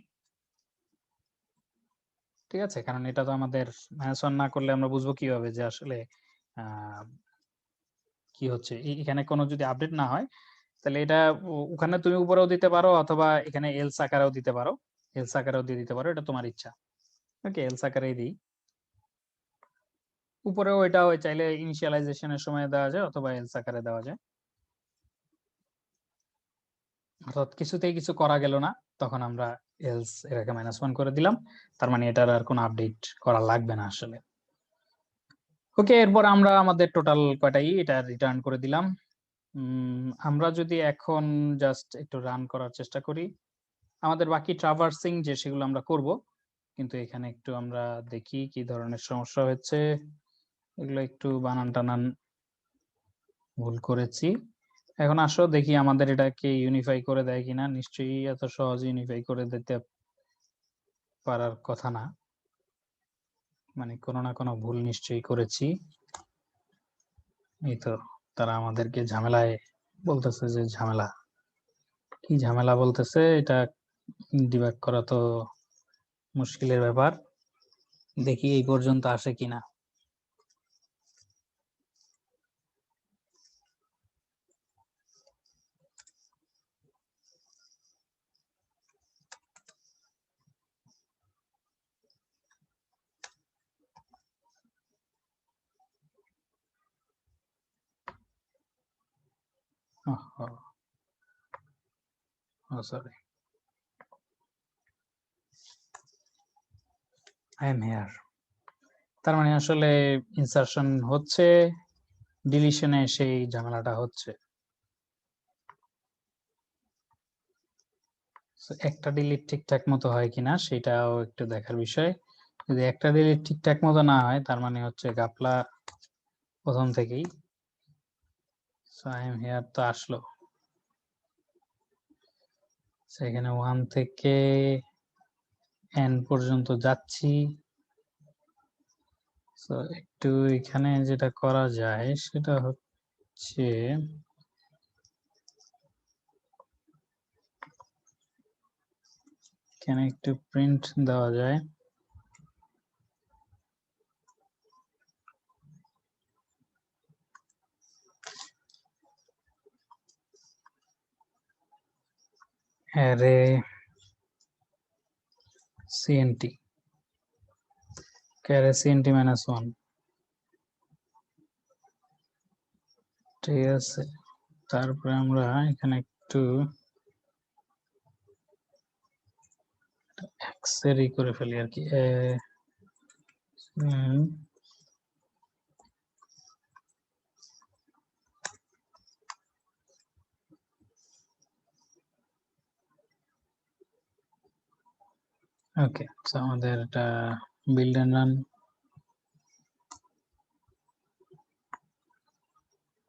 Speaker 1: ঠিক আছে? কারণ এটা তো আমাদের -1 না করলে আমরা বুঝবো কিভাবে যে আসলে আ কি হচ্ছে? এখানে কোনো যদি আপডেট না হয় তাহলে এটা ওখানে তুমি উপরেও দিতে পারো অথবা এখানে এলস আকারেও দিতে পারো, এলস আকারেও দিয়ে দিতে পারো, এটা তোমার ইচ্ছা। ওকে, এলস আকারেই দিই। উপরেও এটাও চাইলে ইনিশিয়ালাইজেশনের সময় দেওয়া যায় অথবা এলস আকারে দেওয়া যায়। অর্থাৎ কিছুতেই কিছু করা গেল না, তখন আমরা এলস এটাকে -1 করে দিলাম, তার মানে এটার আর কোনো আপডেট করা লাগবে না আসলে। ওকে, এরপর আমরা আমাদের টোটাল কয়টাই এটা রিটার্ন করে দিলাম। আমরা যদি এখন জাস্ট একটু রান করার চেষ্টা করি, আমাদের বাকি ট্রাভার্সিং যে সেগুলো আমরা করব, কিন্তু এখানে একটু আমরা দেখি কি ধরনের সমস্যা হচ্ছে। এগুলো একটু বানান টানান ভুল করেছি। এখন আসো দেখি আমাদের এটাকে ইউনিফাই করে দেয় কিনা। নিশ্চয়ই এত সহজ ইউনিফাই করে দিতে পারার কথা না, মানে কোনো না কোনো ভুল নিশ্চয়ই করেছি। এই তো তারা আমাদেরকে ঝামেলায় বলতেছে, যে ঝামেলা কি ঝামেলা বলতেছে, এটা ডিবাগ করা তো মুশকিলের ব্যাপার। দেখি এই পর্যন্ত আসে কিনা। Sorry, I am here. তার মানে আসলে ইনসারশন হচ্ছে, ডিলিশনে সেই ঝামেলাটা হচ্ছে। একটা ডিলিট ঠিকঠাক মতো হয় কিনা সেটাও একটু দেখার বিষয়। যদি একটা ডিলিট ঠিকঠাক মতো না হয়, তার মানে হচ্ছে গাপলা প্রথম থেকেই। আই এম হিয়ার তো আসলো, সেখানে 1 থেকে n পর্যন্ত যাচ্ছি। তো একটু এখানে যেটা করা যায় সেটা হচ্ছে এখানে একটু প্রিন্ট দেওয়া যায়। অ্যারে cnt, অ্যারে cnt -1, ঠিক আছে। তারপরে আমরা এখানে একটু এক্সেরই করে ফেলি আর কি। ওকে, আমাদের এটা build and run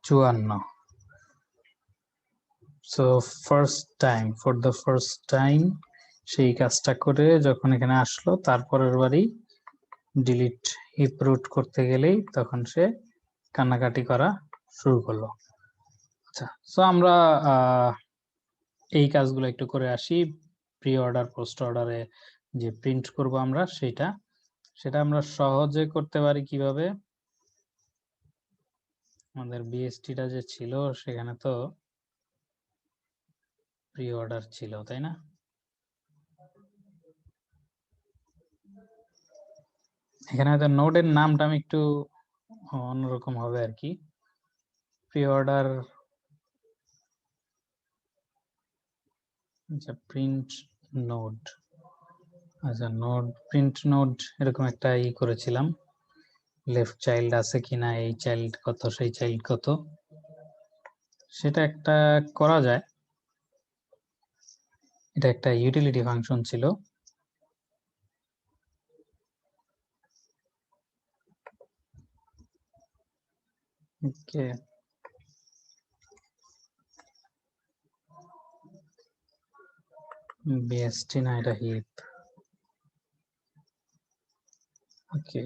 Speaker 1: 54। So first time, for the first time সেই কাজটা করে যখন এখানে আসলো, তারপরের বারই ডিলিট হিপ রুট করতে গেলেই তখন সে কান্নাকাটি করা শুরু করলো। আচ্ছা, সো আমরা এই কাজগুলো একটু করে আসি। প্রি অর্ডার পোস্ট অর্ডারে যে প্রিন্ট করব আমরা, সেটা আমরা সহজে করতে পারি কিভাবে। আমাদের বিএসটিটা যে ছিল সেখানে তো প্রি অর্ডার ছিল, তাই না? এখানে হয়তো নোডের নামটা আমি একটু অন্যরকম হবে আর কি। প্রি অর্ডার, আচ্ছা প্রিন্ট নোড, আচ্ছা নোড, প্রিন্ট নোড এরকম একটা করেছিলাম। লেফট চাইল্ড আছে কিনা, এই চাইল্ড কত, সেই চাইল্ড কত, সেটা একটা করা যায়। এটা একটা ইউটিলিটি ফাংশন ছিল। ওকে, বিএসটি না, এটা হিপ। ওকে,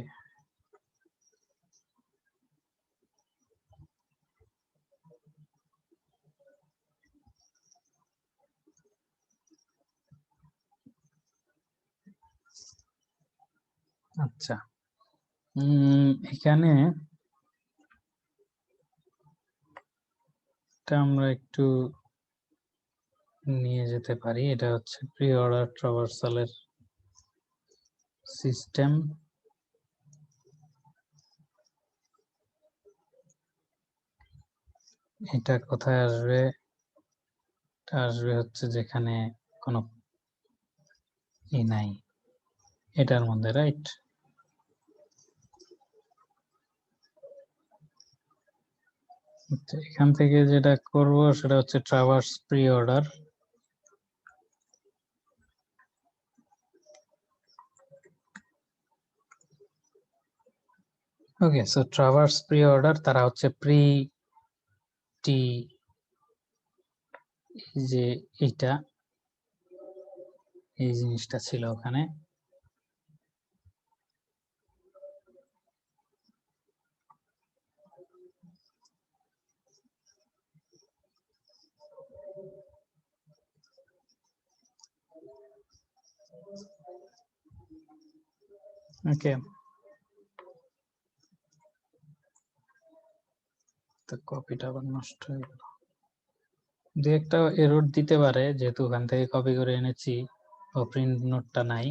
Speaker 1: আচ্ছা এখানে আমরা একটু নিয়ে যেতে পারি। এটা হচ্ছে প্রি অর্ডার ট্রাভার্সালের সিস্টেম। এটা কোথায় আসবে? আসবে হচ্ছে যেখানে কোনো ই নাই, এটার মধ্যে, রাইট? এখান থেকে যেটা করব সেটা হচ্ছে ট্রাভার্স প্রি অর্ডার। ওকে, সো ট্রাভার্স প্রি অর্ডার, তারা হচ্ছে প্রি টি, যে এইটা, এই জিনিসটা ছিল ওখানে। ওকে, তো কপিটা আবার নষ্ট হয়ে গেল। দু একটা এরর দিতে পারে, যেহেতু ওখান থেকে কপি করে এনেছি ও প্রিন্ট নোটটা নাই।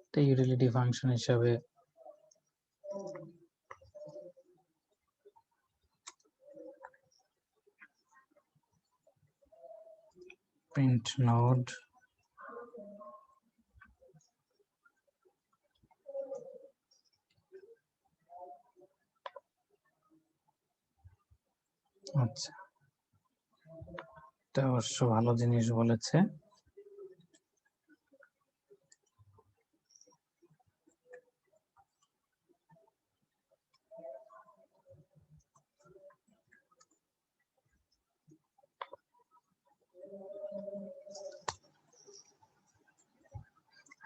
Speaker 1: এটা ইউটিলিটি ফাংশন হিসাবে প্রিন্ট নোড, আচ্ছা, এটা অবশ্য ভালো জিনিস বলেছে।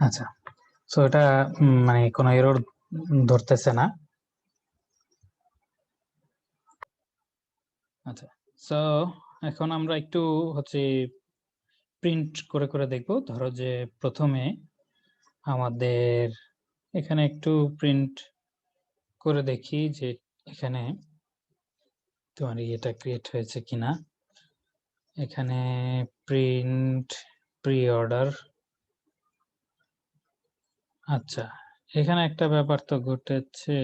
Speaker 1: আচ্ছা, সো এটা মানে কোনো এরর ধরতেছে না। আচ্ছা, সো এখন আমরা একটু হচ্ছে প্রিন্ট করে করে দেখব। ধরো যে প্রথমে আমাদের এখানে একটু প্রিন্ট করে দেখি যে এখানে তোমার এটা ক্রিয়েট হয়েছে কিনা। এখানে প্রিন্ট প্রি অর্ডার। আচ্ছা, এখানে একটা ব্যাপার তো ঘটেছে।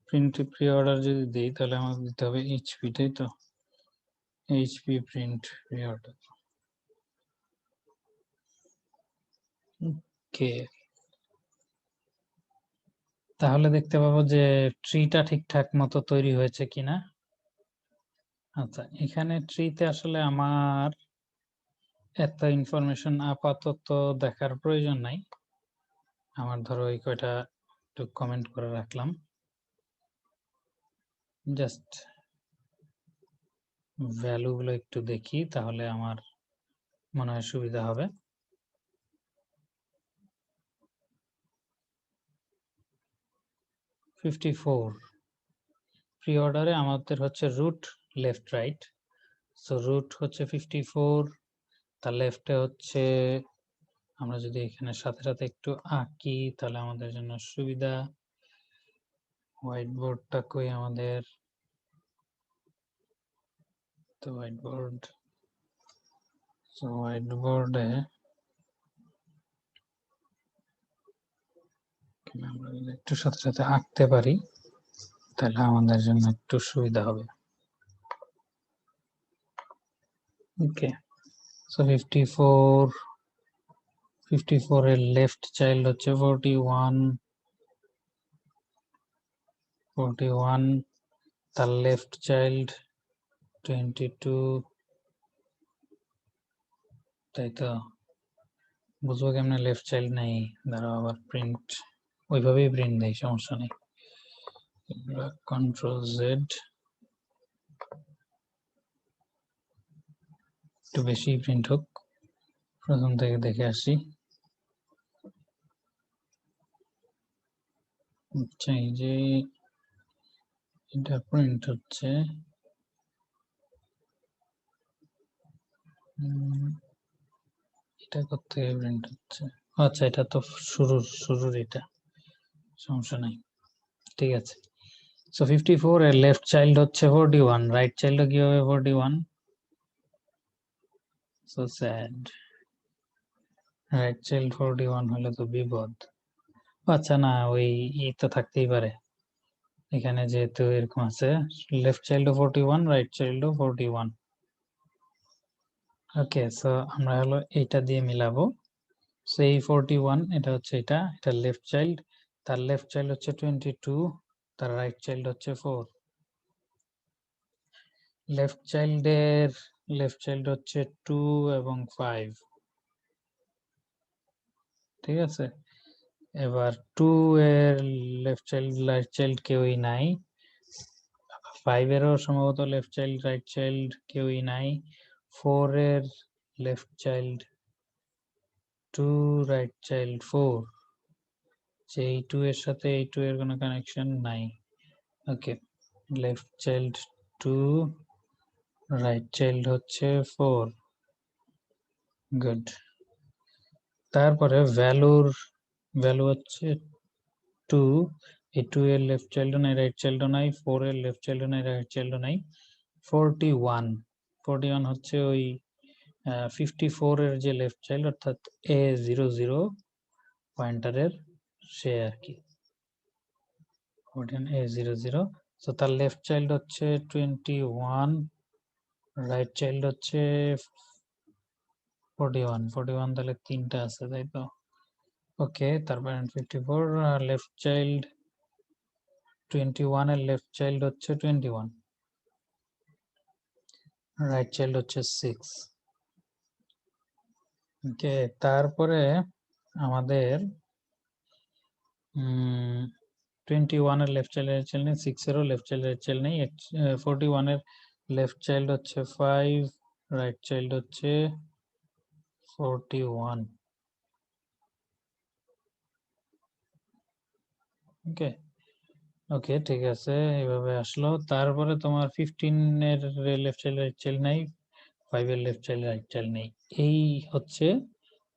Speaker 1: প্রিন্ট প্রি অর্ডার যদি দিই তাহলে আমাকে দিতে হবে এইচপি, তাই তো? HP print pre order. Okay, তাহলে দেখতে পাবো যে ট্রিটা ঠিকঠাক মতো তৈরি হয়েছে কিনা। আচ্ছা, এখানে ট্রিতে আসলে আমার এত ইনফরমেশন আপাতত দেখার প্রয়োজন নাই। আমার ধরো এই কয়টা একটু কমেন্ট করে রাখলাম, জাস্ট ভ্যালু গুলো একটু দেখি, তাহলে আমার মনে হয় সুবিধা হবে। প্রি অর্ডারে আমাদের হচ্ছে root left right. So root হচ্ছে 54, তার লেফটে হচ্ছে, আমরা যদি এখানে সাথে সাথে একটু আঁকি তাহলে আমাদের জন্য সুবিধা। হোয়াইট বোর্ডটা কই আমাদের? তো হোয়াইট বোর্ড, সো হোয়াইট বোর্ডে আমরা যদি একটু সাথে সাথে আঁকতে পারি তাহলে আমাদের জন্য একটু সুবিধা হবে। ওকে, সো 54 এর লেফট চাইল্ড হচ্ছে 41, তার লেফট চাইল্ড 22, তাই তো? বুঝবো কেমনে লেফট চাইল্ড নাই? দাঁড়াও, আবার প্রিন্ট ওইভাবেই প্রিন্ট দেয়, সমস্যা নেই। কন্ট্রোল জেড, একটু বেশি প্রিন্ট হোক, প্রথম থেকে দেখে আসি। আচ্ছা, এই যে এটা প্রিন্ট হচ্ছে, এটা কোথেকে প্রিন্ট হচ্ছে? আচ্ছা, এটা তো শুরুর এটা, সমস্যা নাই, ঠিক আছে। সো 54 এর লেফট চাইল্ড হচ্ছে 41, রাইট চাইল্ড কি হবে 41? So sad. রাইট চাইল্ড 41 হলে তো বিপদ। আচ্ছা না, ওই তো থাকতেই পারে এখানে, যেহেতু এরকম আছে লেফট চাইল্ডও 41, রাইট চাইল্ডও 41। ওকে, সো আমরা হলো এইটা দিয়ে মিলাবো। সো এই 41 এটা হচ্ছে এটা লেফট চাইল্ড, তার লেফট চাইল্ড হচ্ছে 22, তার রাইট চাইল্ড হচ্ছে 4। লেফট চাইল্ড হচ্ছে 2 এবং 5, ঠিক আছে। এবার 2 এর লেফট চাইল্ড রাইট চাইল্ড কেউই নাই, 5 এরও সম্ভবত লেফট চাইল্ড রাইট চাইল্ড কেউই নাই, 4 এর লেফট চাইল্ড 2, রাইট চাইল্ড 4, যে এই 2 এর সাথে এই 2 এর কোনো কানেকশন নাই। ওকে, লেফট চাইল্ড 2, রাইট চাইল্ড হচ্ছে 4, গুড। তারপরে ভ্যালু হচ্ছে 2, এই 2 এর লেফট চাইল্ডও নাই রাইট চাইল্ডও নাই, 4 এর লেফট চাইল্ডও নাই রাইট চাইল্ডও নাই, 41 হচ্ছে ওই 54 এর যে লেফট চাইল্ড, অর্থাৎ A00 পয়েন্টারের সে আর কি, 14 A00। সো তার লেফট চাইল্ড হচ্ছে 21, রাইট চাইল্ড হচ্ছে 41, তাহলে তিনটা আছে তাই তো। ওকে, তারপর 54, লেফট চাইল্ড 21 এর লেফট চাইল্ড হচ্ছে 21, রাইট চাইল্ড হচ্ছে 6। ওকে, তারপরে আমাদের 21 এর লেফট চাইল্ড রাইট চাইল্ড নেই, 6 এরও লেফট চাইল্ড রাইট চাইল্ড নেই, 41 এর লেফট চাইল্ড হচ্ছে 5, রাইট চাইল্ড হচ্ছে 41। ওকে ওকে, ঠিক আছে, এইভাবে আসলো। তারপরে তোমার 15 এর লেফট চাইল্ড রাইট চাইল্ড নাই, 5 এর লেফট চাইল্ড রাইট চাইল্ড নেই। এই হচ্ছে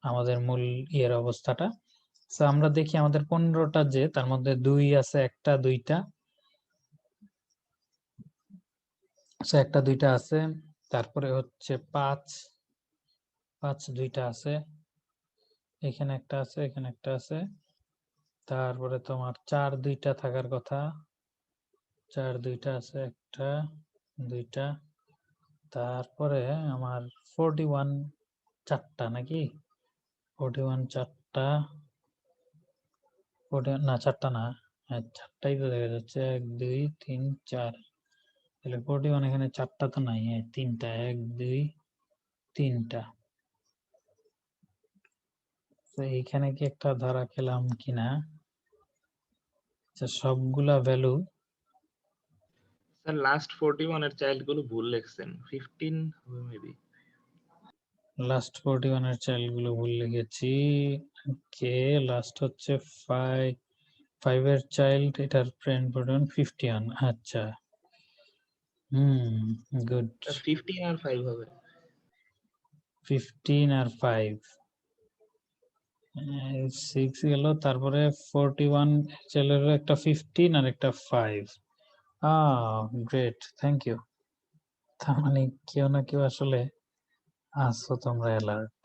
Speaker 1: আমাদের মূল ইয়ের অবস্থাটা। সো আমরা দেখি আমাদের 15টা, যে তার মধ্যে 2 আছে, একটা দুইটা, সো একটা দুইটা আছে। তারপরে হচ্ছে 5 দুইটা আছে, এখানে একটা আছে, এখানে একটা আছে। তারপরে তোমার 4 দুইটা থাকার কথা, 4 দুইটা আছে, একটা দুইটা। তারপরে আমার 41 চারটা নাকি, 41 চারটা, 41 না চারটা না, হ্যাঁ চারটাই তো দেখা যাচ্ছে, 1 2 3 4, তাহলে 41 এখানে চারটা তো নাই, হ্যাঁ তিনটা, 1 2 তিনটা। তো এইখানে কি একটা ধরা খেলাম কিনা, সবগুলা ভ্যালু
Speaker 2: স্যার লাস্ট 41 এর চাইল্ড গুলো ভুল লিখছেন, 15 হবে মেবি।
Speaker 1: লাস্ট 41 এর চাইল্ড গুলো ভুল লিখেছি। কে লাস্ট হচ্ছে 5 এর চাইল্ড, এটার প্রিন্ট বাটন 51। আচ্ছা, গুড।
Speaker 2: 15 আর 5 হবে।
Speaker 1: 15 আর 5, 6 গেল, তারপরে 41 চাইল্ডের একটা 15 আর একটা 5। Great, thank you. তার মানে কেউ না কেউ আসলে আছো তোমরা অ্যালার্ট।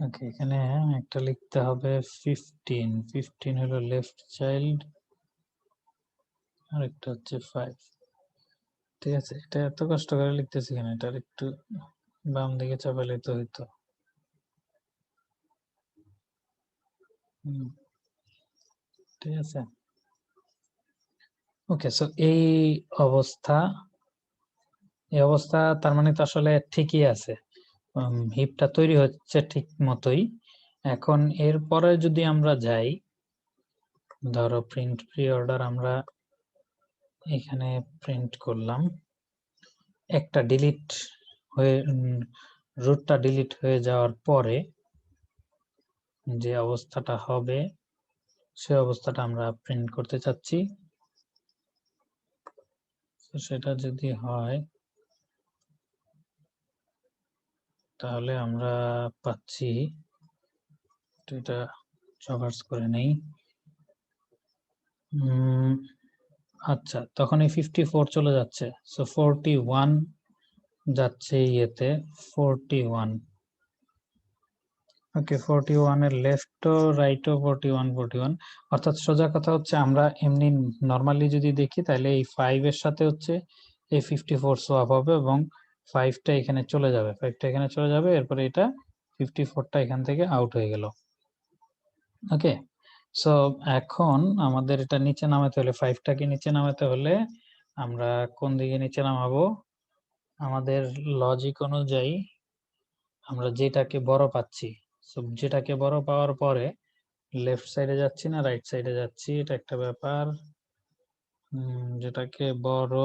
Speaker 1: ওকে, এখানে একটা লিখতে হবে 15 হলো লেফট চাইল্ড, আর একটা হচ্ছে 5। ঠিক আছে, এটা এত কষ্ট করে লিখতেছি কেন, এটার একটু বাম দিকে চাপালে তো হইতো। ঠিক আছে, ওকে। সো অবস্থা এই অবস্থা তার মানে তো আসলে ঠিকই আছে, হিপটা তৈরি হচ্ছে ঠিক মতোই। এখন এরপরে যদি আমরা যাই, ধরো প্রিন্ট প্রি অর্ডার আমরা এখানে প্রিন্ট করলাম, একটা ডিলিট হয়ে রুটটা ডিলিট হয়ে যাওয়ার পরে যে অবস্থাটা হবে, সে অবস্থাটা আমরা প্রিন্ট করতে চাচ্ছি। সেটা যদি হয় তাহলে আমরা পাচ্ছি, এটা ট্রাভার্স করে নেই, আচ্ছা, তখন এই 54 চলে যাচ্ছে, সো 41 যাচ্ছে ইয়েতে 41। ওকে, 41 এর লেফট ও রাইট ও 41 অর্থাৎ সোজা কথা হচ্ছে আমরা এমনি নরমালি যদি দেখি তাহলে এই 5 এর সাথে হচ্ছে এই 54 সোয়াপ হবে এবং 5টা এখানে চলে যাবে, 5টা এখানে চলে যাবে, এরপরে এটা 54টা এখান থেকে আউট হয়ে গেল। ওকে, সো এখন আমাদের এটা নিচে নামাতে হলে 5টাকে নিচে নামাতে হলে আমরা কোন দিকে নিচে নামাবো? আমাদের লজিক অনুযায়ী আমরা যেটাকে বড় পাচ্ছি, সো যেটাকে বড় পাওয়ার পরে লেফট সাইডে যাচ্ছি না রাইট সাইডে যাচ্ছি, এটা একটা ব্যাপার। যেটাকে বড়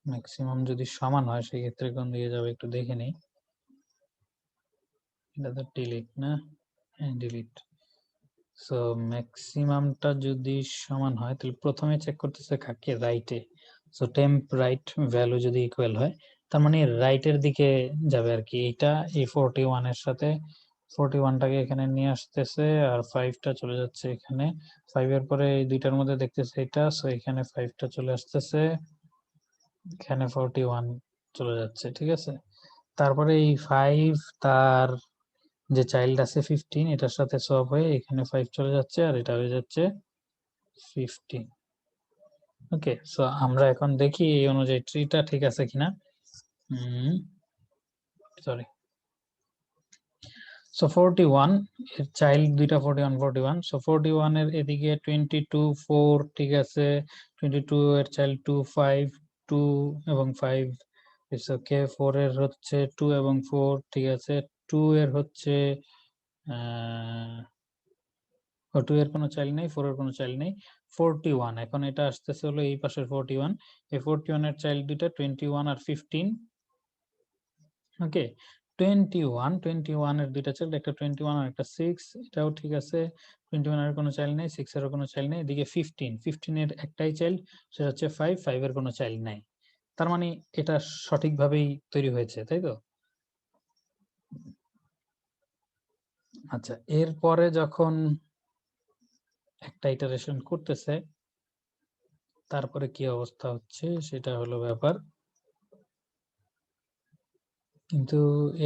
Speaker 1: ম্যাক্সিমাম যদি সমান হয় সেই ক্ষেত্রে কোন দিকে যাবে একটু দেখে নিই। এটা তো ডিলিট না, হ্যাঁ ডিলিট। সো ম্যাক্সিমামটা যদি সমান হয় তাহলে প্রথমে চেক করতেছে কাকে, রাইটে। সো টেম্প রাইট ভ্যালু যদি ইকুয়াল হয় তার মানে রাইটের দিকে যাবে আর কি। এটা এই 41 এর সাথে 41টাকে এখানে নিয়ে আসতেছে আর 5টা চলে যাচ্ছে এখানে। 5 এর পরে এই দুইটার মধ্যে দেখতেছে এটা, সো এখানে 5টা চলে আসতেছে, এখানে 41 চলে যাচ্ছে, ঠিক আছে। তারপরে এই 5 তার যে চাইল্ড আছে 15 এটার সাথে সোয়াপ হয়ে এখানে 5 চলে যাচ্ছে আর এটা হয়ে যাচ্ছে 15। ওকে, সো আমরা এখন দেখি এই অনুযায়ী ট্রিটা ঠিক আছে কিনা। সরি, সো 41 এর চাইল্ড দুইটা 41, সো 41 এর এদিকে 22 4, ঠিক আছে। 22 এর চাইল্ড 2 5 2 এবং 5, ইটস ওকে। 4 এর হচ্ছে 2 এবং 4, ঠিক আছে। 2 এর হচ্ছে 2 এর কোনো চাইল্ড নেই, 4 এর কোনো চাইল্ড নেই। 41, এখন এটা আসতেছে হলো এই পাশের 41, এই 41 এর চাইল্ড দুইটা 21 আর 15। ওকে, 21 এর দুইটা চাইল্ড, একটা 21 আর একটা 6, এটাও ঠিক আছে। 21 এর কোনো চাইল্ড নেই, 6 এরও কোনো চাইল্ড নেই। এদিকে 15 এর একটাই চাইল্ড, সেটা হচ্ছে 5 এর কোনো চাইল্ড নাই। তার মানে এটা সঠিকভাবেই তৈরি হয়েছে, তাই তো? আচ্ছা, এরপরে যখন একটা ইটারেশন করতেছে তারপরে কি অবস্থা হচ্ছে সেটা হলো ব্যাপার। কিন্তু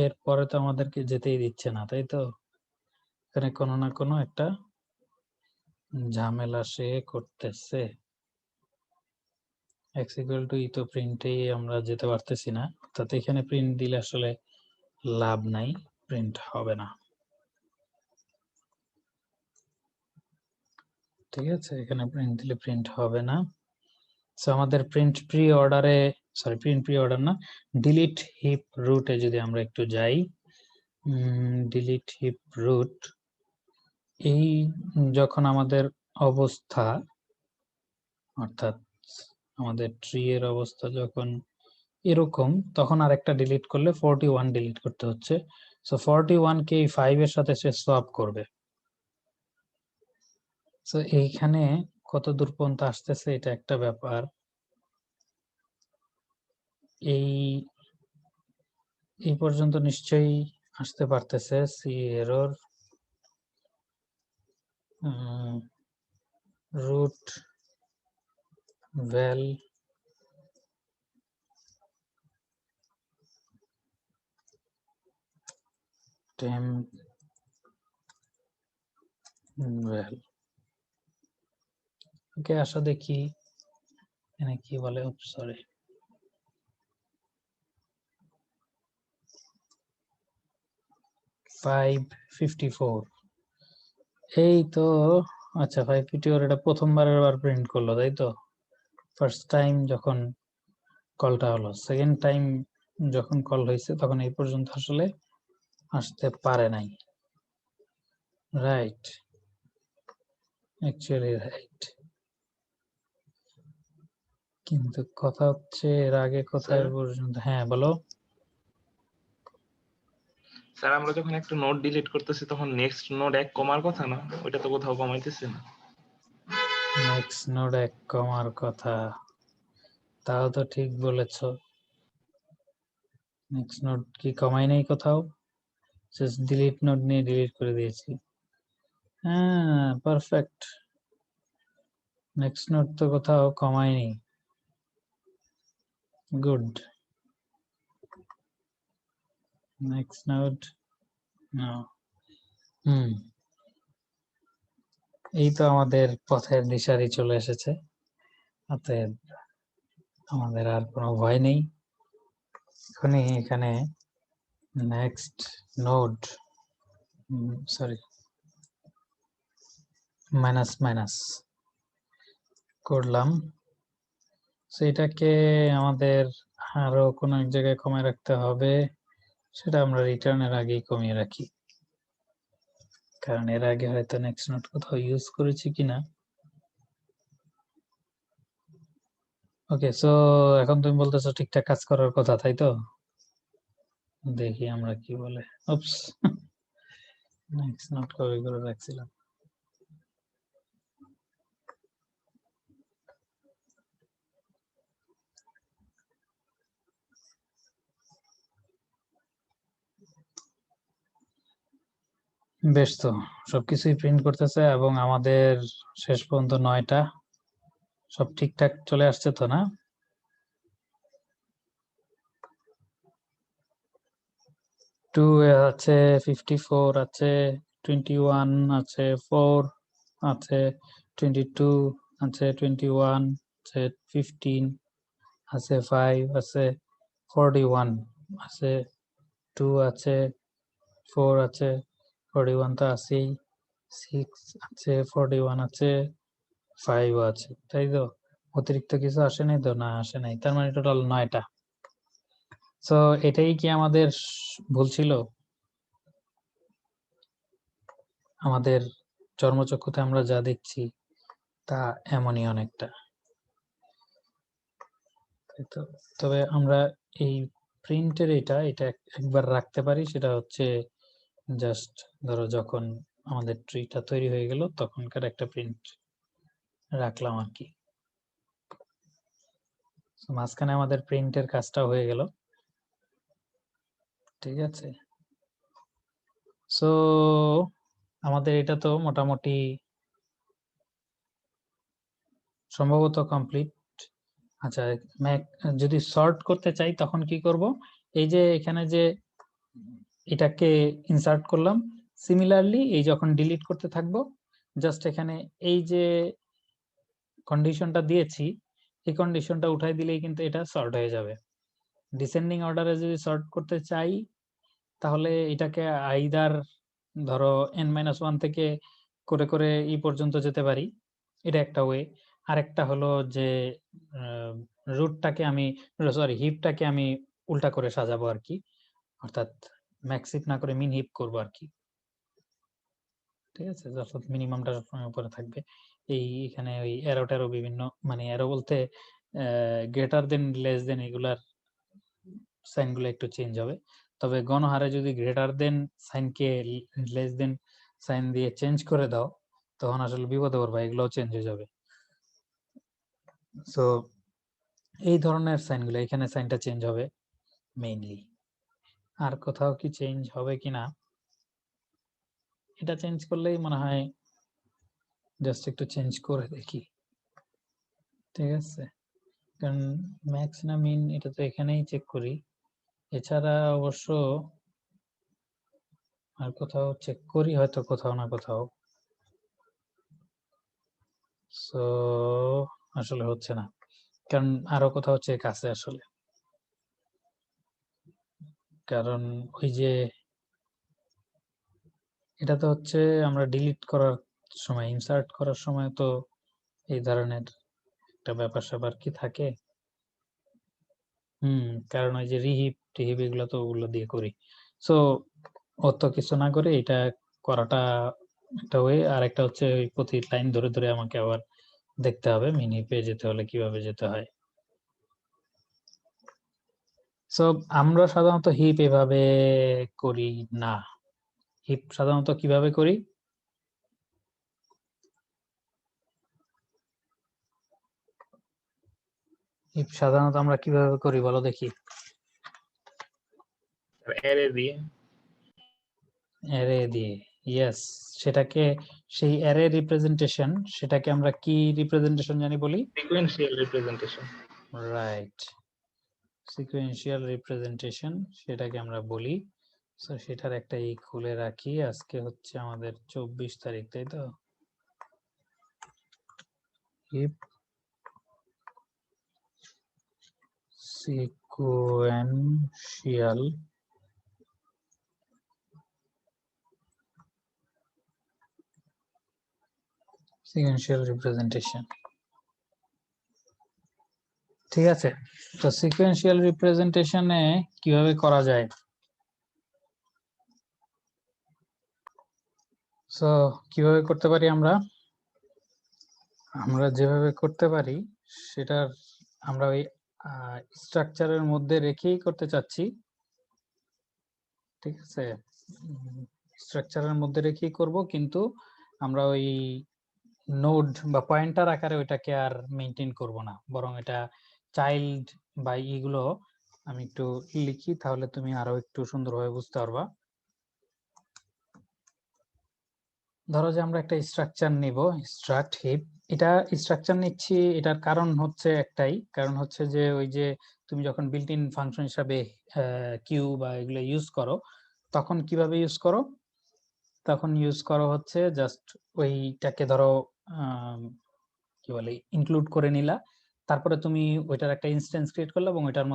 Speaker 1: এরপরে তো আমাদেরকে যেতেই দিচ্ছে না, তাই তো? এখানে কোনো না কোনো একটা ঝামেলা সে করতেছে। x equal to ই তো প্রিন্টেই আমরা যেতে পারতেছি না, অর্থাৎ এখানে প্রিন্ট দিলে আসলে লাভ নাই, প্রিন্ট হবে না। ঠিক আছে, এখানে প্রিন্ট দিলে প্রিন্ট হবে না। সো আমাদের প্রিন্ট প্রি অর্ডারে, সরি প্রিন্ট প্রি অর্ডার না, ডিলিট হিপ রুটে যদি আমরা একটু যাই, ডিলিট হিপ রুট, এই যখন আমাদের অবস্থা অর্থাৎ আমাদের ট্রি এর অবস্থা যখন এরকম, তখন আরেকটা ডিলিট করলে 41 ডিলিট করতে হচ্ছে। সো 41 কে এই 5 এর সাথে সে সোয়াপ করবে। সো এইখানে কত দূর পর্যন্ত আসতেছে এটা একটা ব্যাপার। এই পর্যন্ত নিশ্চয়ই আসতে পারতেছে। সি এরর রুট ভ্যাল টেম্প ভ্যাল। ওকে, আসা দেখি এখানে কি বলে। সরি, 554, এই তো। আচ্ছা, 554 এটা প্রথমবারের বার প্রিন্ট করলো, তাই তো? ফার্স্ট টাইম যখন কলটা হলো, সেকেন্ড টাইম যখন কল হয়েছে তখন এই পর্যন্ত আসলে আসতে পারে নাই। Right, actually right. কিন্তু কথা হচ্ছে এর আগে কোথায় পর্যন্ত, হ্যাঁ বলো।
Speaker 2: স্যার আমরা যখন একটা নোড ডিলিট করতেছি তখন নেক্সট নোড 1 কমার কথা না, ওইটা তো কোথাও কমাইতেছে না।
Speaker 1: নেক্সট নোড 1 কমার কথা, তাও তো ঠিক বলেছো। নেক্সট নোড কি কমাই নাই কোথাও, জাস্ট ডিলিট নোড নিয়ে ডিলিট করে দিয়েছি। হ্যাঁ, পারফেক্ট। নেক্সট নোট তো কোথাও কমায়নি। গুড। Next note no. এই তো আমাদের পথের দিশারি চলে এসেছে, অতএব আমাদের আর কোনো ভয় নেই। এখনই এখানে next node, sorry, minus minus করলাম। সেটাকে আমাদের আরো কোনো এক জায়গায় কমিয়ে রাখতে হবে, সেটা আমরা রিটার্নের আগেই কমিয়ে রাখি, কারণ এর আগে হয়তো নেক্সট নোট কোথাও ইউজ করেছি কিনা। ওকে, সো এখন তুমি বলতেছো ঠিকঠাক কাজ করার কথা, তাই তো? দেখি আমরা কি বলে। উপস, নেক্সট নোট কপি করে রাখছিলাম। বেশ, তো সবকিছুই প্রিন্ট করতেছে এবং আমাদের শেষ পর্যন্ত 9টা সব ঠিকঠাক চলে আসছে তো, না? টু আছে, 54 আছে, 21 আছে, 4 আছে, 22 আছে, 21 আছে, 15 আছে, 5 আছে, 41 আছে, 2 আছে, 4 আছে, 41 তো আছেই, 6 আছে, 41 আছে, 5 আছে, তাই তো? অতিরিক্ত কিছু আসে নাই তো? না, আসে নাই। তার মানে টোটাল 9টা। সো এটাই কি আমাদের ভুল ছিল? আমাদের চর্মচক্ষুতে আমরা যা দেখছি তা এমনই অনেকটা, তাই তো? তবে আমরা এই প্রিন্টের এটা একবার রাখতে পারি, সেটা হচ্ছে জাস্ট ধরো যখন আমাদের ট্রিটা তৈরি হয়ে গেল তখনকার একটা প্রিন্ট রাখলাম আর কি। মাঝখানে আমাদের প্রিন্টের কাজটা হয়ে গেল, ঠিক আছে? সো আমাদের এটা তো মোটামুটি সম্ভবত কমপ্লিট। আচ্ছা, যদি সর্ট করতে চাই তখন কি করব? এই যে এখানে যে এটাকে ইনসার্ট করলাম, সিমিলারলি এই যখন ডিলিট করতে থাকবো, জাস্ট এখানে এই যে কন্ডিশনটা দিয়েছি এই কন্ডিশনটা উঠাই দিলেই কিন্তু এটা সর্ট হয়ে যাবে। ডিসেন্ডিং অর্ডারে যদি সর্ট করতে চাই তাহলে এটাকে আইদার ধরো n-1 থেকে করে করে ই পর্যন্ত যেতে পারি, এটা একটা ওয়ে। আরেকটা হলো যে রুটটাকে আমি, সরি, হিপটাকে আমি উল্টা করে সাজাবো আর কি, অর্থাৎ ম্যাক্স হিপ না করে মিন হিপ করবো আর কি, ঠিক আছে? অর্থাৎ মিনিমামটা সবসময় উপরে থাকবে। এখানে ওই অ্যারো ট্যারো বিভিন্ন, মানে অ্যারো বলতে গ্রেটার দেন, লেস দেন, এগুলার সাইনগুলো একটু চেঞ্জ হবে। তবে গণহারে যদি গ্রেটার দেন সাইনকে লেস দেন সাইন দিয়ে চেঞ্জ করে দাও তখন আসলে বিপদে পড়বা, এগুলোও চেঞ্জ হয়ে যাবে। সো এই ধরনের সাইনগুলো, এখানে সাইনটা চেঞ্জ হবে মেইনলি। আর কোথাও কি চেঞ্জ হবে কিনা, এটা চেঞ্জ করলেই মনে হয় জাস্ট একটু চেঞ্জ করে দেখি, ঠিক আছে? কারণ ম্যাক্স না মিন এটা তো এখানেই চেক করি, এছাড়া অবশ্য আর কোথাও চেক করি হয়তো, কোথাও না কোথাও। সো আসলে হচ্ছে না, কারণ আরো কোথাও চেক আছে আসলে, কারণ ওই যে এটা তো হচ্ছে আমরা ডিলিট করার সময়, ইনসার্ট করার সময় তো এই ধরনের একটা ব্যাপার স্যাপার কি থাকে। কারণ ওই যে রিহিপ টিহিপ এগুলো তো ওগুলো দিয়ে করি। সো অত কিছু না করে এটা করাটা একটা ওয়ে। আর একটা হচ্ছে ওই প্রতি লাইন ধরে ধরে আমাকে আবার দেখতে হবে মিনি পেয়ে যেতে হলে কিভাবে যেতে হয়। সো আমরা সাধারণত হিপ এভাবে করি না। হিপ সাধারণত কিভাবে করি? হিপ সাধারণত আমরা কিভাবে করি বলো দেখি?
Speaker 2: অ্যারে দিয়ে।
Speaker 1: অ্যারে দিয়ে। ইয়েস, সেটাকে সেই অ্যারে রিপ্রেজেন্টেশন, সেটাকে আমরা কি রিপ্রেজেন্টেশন জানি বলি?
Speaker 2: Sequential representation.
Speaker 1: Right, sequential representation সেটাকে আমরা বলি। সো সেটার একটা খুলে রাখি। আজকে হচ্ছে আমাদের 24 তারিখ, তাই তো? হিপ সিকোয়েন্সিয়াল রিপ্রেজেন্টেশন, ঠিক আছে। তো সিকোয়েন্সিয়াল রিপ্রেজেন্টেশনে কিভাবে করা যায়? সো কিভাবে করতে পারি আমরা? আমরা যেভাবে করতে পারি সেটার আমরা ওই স্ট্রাকচারের মধ্যে রেখেই করতে চাচ্ছি, ঠিক আছে। স্ট্রাকচারের মধ্যে রেখেই করব, কিন্তু আমরা ওই নোড বা পয়েন্টার আকারে ওইটাকে আর মেইনটেইন করব না, বরং এটা চাইল্ড বা এগুলো আমি একটু লিখি, তাহলে তুমি আরো একটু সুন্দরভাবে বুঝতে পারবা। ধরো যে আমরা একটা স্ট্রাকচার নিব, স্ট্রাক্ট হিপ। এটা স্ট্রাকচার নিচ্ছি, এটার কারণ হচ্ছে একটাই, কারণ হচ্ছে যে ওই যে তুমি যখন বিল্ট ইন ফাংশন হিসাবে কিউ বা এগুলো ইউজ করো, তখন কিভাবে ইউজ করো? তখন ইউজ করো হচ্ছে জাস্ট ওইটাকে ধরো কি বলে ইনক্লুড করে নিলা, তারপরে তুমি ওইটার একটা ইনস্ট্যান্স ক্রিয়েট করলে এবং ওইটার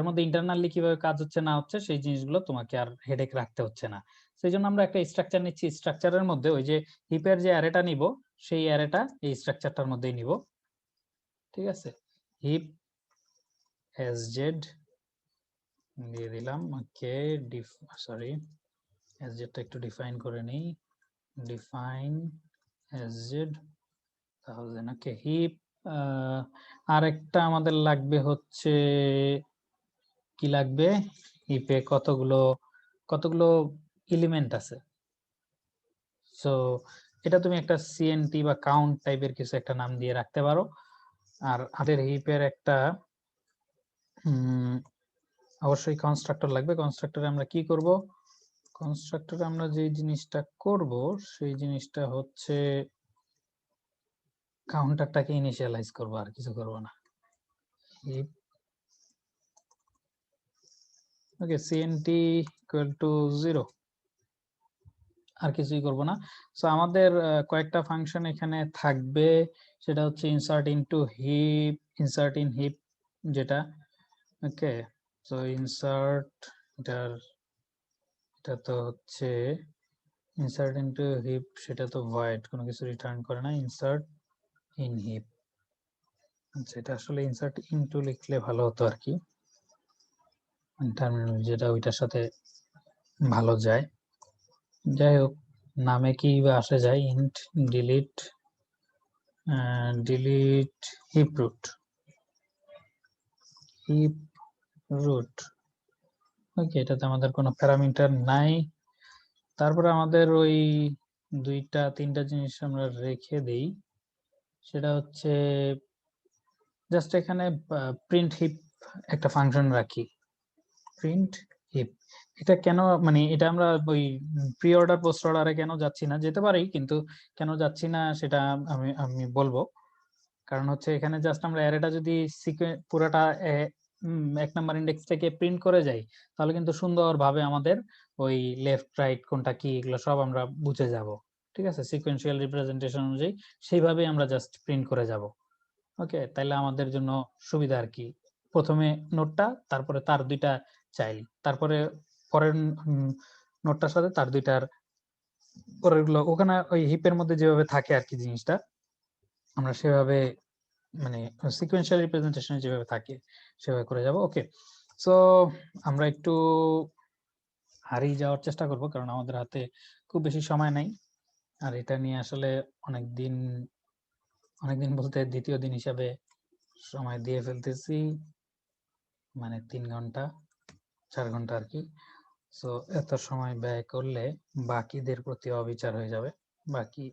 Speaker 1: মধ্যে ইন্টারনালি কিভাবে কাজ হচ্ছে না হচ্ছে সেই জিনিসগুলো তোমাকে আর হেডেক রাখতে হচ্ছে না। সেই জন্য আমরা একটা স্ট্রাকচার নিচ্ছি, স্ট্রাকচারের মধ্যে ওই যে হিপের যে অ্যারেটা নিব, সেই অ্যারেটা এই স্ট্রাকচারটার মধ্যেই নিব, ঠিক আছে। হিপ এসজেড দিয়ে দিলাম, ওকে। সরি, এসজেডটা একটু ডিফাইন করে নেই, ডিফাইন এসজেড 1000, ওকে। হিপ আরেকটা আমাদের লাগবে হচ্ছে, কি লাগবে? হিপে কতগুলো এলিমেন্ট আছে। সো এটা তুমি একটা সিএনটি বা কাউন্ট টাইপের কিছু একটা নাম দিয়ে রাখতে পারো। আর আমাদের হিপের একটা অবশ্যই কনস্ট্রাক্টর লাগবে। কনস্ট্রাক্টরে আমরা কি করব? কনস্ট্রাক্টরে আমরা যে জিনিসটা করব সেই জিনিসটা হচ্ছে কাউন্টারটাকে ইনিশিয়ালাইজ করব, আর কিছু করব না। Heap okay, CNT equal to 0, আর কিছুই করব না। সো আমাদের কয়েকটা ফাংশন এখানে থাকবে, সেটা হচ্ছে insert into heap, insert in heap যেটা, ওকে। সো ইনসার্ট, এটা তো হচ্ছে ইনসার্ট ইনটু হিপ, সেটা তো ভয়েড, কোনো কিছু রিটার্ন করে না। ইনসার্ট ইন হিপ, আচ্ছা এটা আসলে ইনসার্ট ইনটু লিখলে ভালো হতো আর কি, টার্মিনাল যেটা ওইটার সাথে ভালো যায়। যাই হোক, নামে কি বা আসে যায়, int delete heap root, heap root, okay. এটাতে আমাদের কোনো প্যারামিটার নাই। তারপরে আমাদের ওই দুইটা তিনটা জিনিস আমরা রেখে দেই, সেটা হচ্ছে জাস্ট এখানে প্রিন্ট হিপ একটা ফাংশন রাখি, প্রিন্ট হিপ। এটা কেন, মানে এটা আমরা ওই প্রি অর্ডার পোস্ট অর্ডারে কেন যাচ্ছি না, যেতে পারি কিন্তু কেন যাচ্ছি না সেটা আমি আমি বলবো। কারণ হচ্ছে এখানে জাস্ট আমরা অ্যারেটা যদি পুরোটা এক নাম্বার ইন্ডেক্স থেকে প্রিন্ট করে যাই, তাহলে কিন্তু সুন্দরভাবে আমাদের ওই লেফট রাইট কোনটা কি এগুলো সব আমরা বুঝে যাব, ঠিক আছে। সিকোয়েন্সিয়াল রিপ্রেজেন্টেশন অনুযায়ী সেইভাবে আমরা জাস্ট প্রিন্ট করে যাব, ওকে। তাইলে আমাদের জন্য সুবিধা আর কি, প্রথমে নোটটা, তারপরে তার দুইটা চাইল্ড, তারপরে পরের নোটটার সাথে তার দুইটার পরেরগুলো ওখানে ওই হিপের মধ্যে যেভাবে থাকে আর কি জিনিসটা, আমরা সেভাবে মানে সিকোয়েন্সিয়াল রিপ্রেজেন্টেশন যেভাবে থাকে সেভাবে করে যাব, ওকে। সো আমরা একটু হারিয়ে যাওয়ার চেষ্টা করব, কারণ আমাদের হাতে খুব বেশি সময় নাই। আর এটা নিয়ে আসলে অনেকদিন বলতে দ্বিতীয় দিন হিসাবে সময় দিয়ে ফেলতেছি, মানে 3 ঘন্টা 4 ঘন্টা আর কি। সো এত সময় ব্যয় করলে বাকিদের প্রতি অবিচার হয়ে যাবে, বাকি